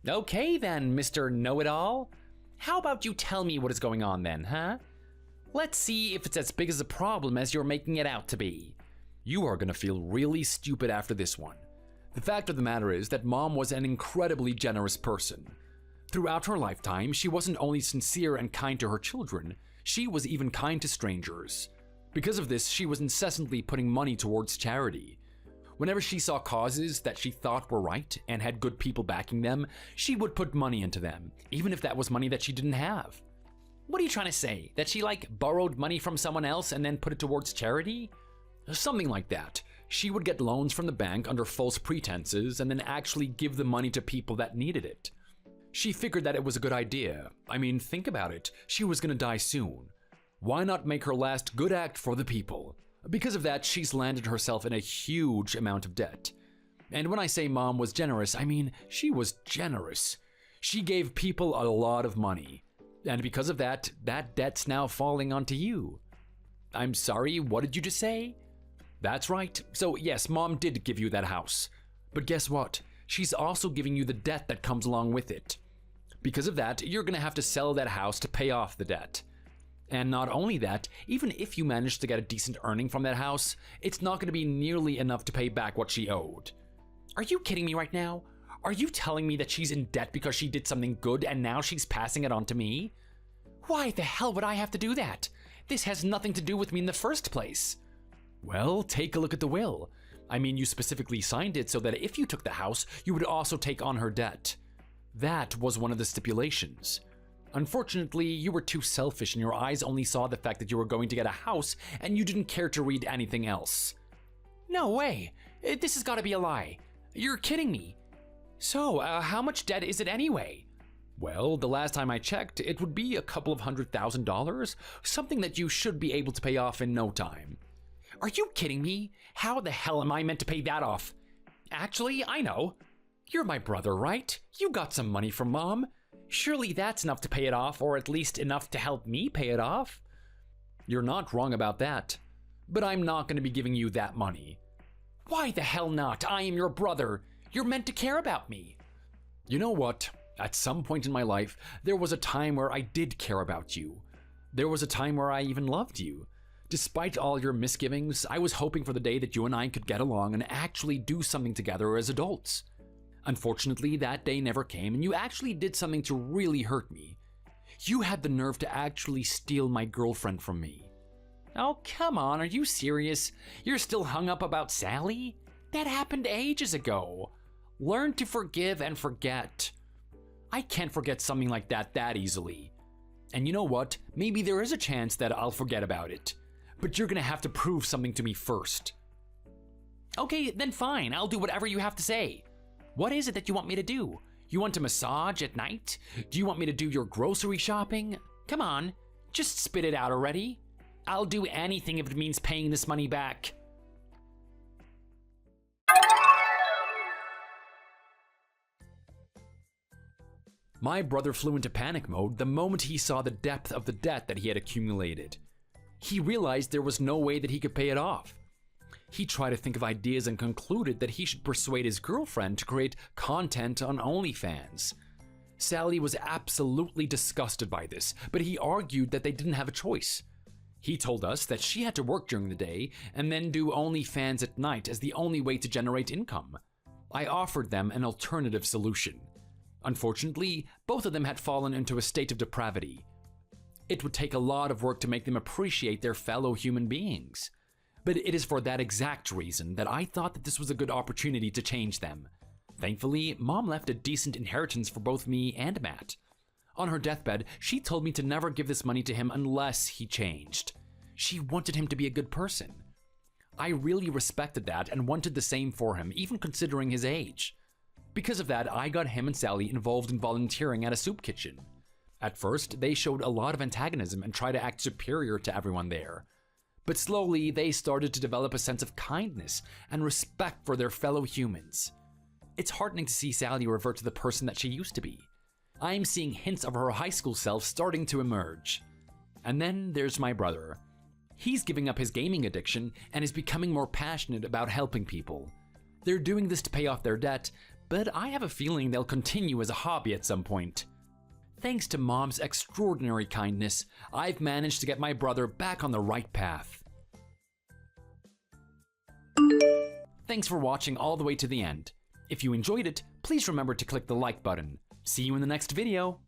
Speaker 1: Okay then, Mr. Know-It-All. How about you tell me what is going on then, huh? Let's see if it's as big as a problem as you're making it out to be. You are gonna feel really stupid after this one. The fact of the matter is that Mom was an incredibly generous person. Throughout her lifetime, she wasn't only sincere and kind to her children, she was even kind to strangers. Because of this, she was incessantly putting money towards charity. Whenever she saw causes that she thought were right and had good people backing them, she would put money into them, even if that was money that she didn't have. What are you trying to say? That she borrowed money from someone else and then put it towards charity? Something like that. She would get loans from the bank under false pretenses and then actually give the money to people that needed it. She figured that it was a good idea. I mean, think about it. She was gonna die soon. Why not make her last good act for the people? Because of that, she's landed herself in a huge amount of debt. And when I say Mom was generous, I mean she was generous. She gave people a lot of money. And because of that, that debt's now falling onto you. I'm sorry, what did you just say? That's right. So yes, Mom did give you that house. But guess what? She's also giving you the debt that comes along with it. Because of that, you're gonna have to sell that house to pay off the debt. And not only that, even if you manage to get a decent earning from that house, it's not gonna be nearly enough to pay back what she owed. Are you kidding me right now? Are you telling me that she's in debt because she did something good and now she's passing it on to me? Why the hell would I have to do that? This has nothing to do with me in the first place. Well, take a look at the will. I mean, you specifically signed it so that if you took the house, you would also take on her debt. That was one of the stipulations. Unfortunately, you were too selfish and your eyes only saw the fact that you were going to get a house and you didn't care to read anything else. No way. This has got to be a lie. You're kidding me. So, how much debt is it anyway? Well, the last time I checked, it would be a couple of $100,000, something that you should be able to pay off in no time. Are you kidding me? How the hell am I meant to pay that off? Actually, I know. You're my brother, right? You got some money from Mom. Surely that's enough to pay it off, or at least enough to help me pay it off. You're not wrong about that. But I'm not going to be giving you that money. Why the hell not? I am your brother. You're meant to care about me. You know what? At some point in my life, there was a time where I did care about you. There was a time where I even loved you. Despite all your misgivings, I was hoping for the day that you and I could get along and actually do something together as adults. Unfortunately, that day never came, and you actually did something to really hurt me. You had the nerve to actually steal my girlfriend from me. Oh, come on, are you serious? You're still hung up about Sally? That happened ages ago. Learn to forgive and forget. I can't forget something like that easily. And you know what? Maybe there is a chance that I'll forget about it. But you're gonna have to prove something to me first. Okay, then fine, I'll do whatever you have to say. What is it that you want me to do? You want a massage at night? Do you want me to do your grocery shopping? Come on, just spit it out already. I'll do anything if it means paying this money back. My brother flew into panic mode the moment he saw the depth of the debt that he had accumulated. He realized there was no way that he could pay it off. He tried to think of ideas and concluded that he should persuade his girlfriend to create content on OnlyFans. Sally was absolutely disgusted by this, but he argued that they didn't have a choice. He told us that she had to work during the day and then do OnlyFans at night as the only way to generate income. I offered them an alternative solution. Unfortunately, both of them had fallen into a state of depravity. It would take a lot of work to make them appreciate their fellow human beings. But it is for that exact reason that I thought that this was a good opportunity to change them. Thankfully, Mom left a decent inheritance for both me and Matt. On her deathbed, she told me to never give this money to him unless he changed. She wanted him to be a good person. I really respected that and wanted the same for him, even considering his age. Because of that, I got him and Sally involved in volunteering at a soup kitchen. At first, they showed a lot of antagonism and tried to act superior to everyone there. But slowly, they started to develop a sense of kindness and respect for their fellow humans. It's heartening to see Sally revert to the person that she used to be. I'm seeing hints of her high school self starting to emerge. And then there's my brother. He's giving up his gaming addiction and is becoming more passionate about helping people. They're doing this to pay off their debt, but I have a feeling they'll continue as a hobby at some point. Thanks to Mom's extraordinary kindness, I've managed to get my brother back on the right path. Thanks for watching all the way to the end. If you enjoyed it, please remember to click the like button. See you in the next video.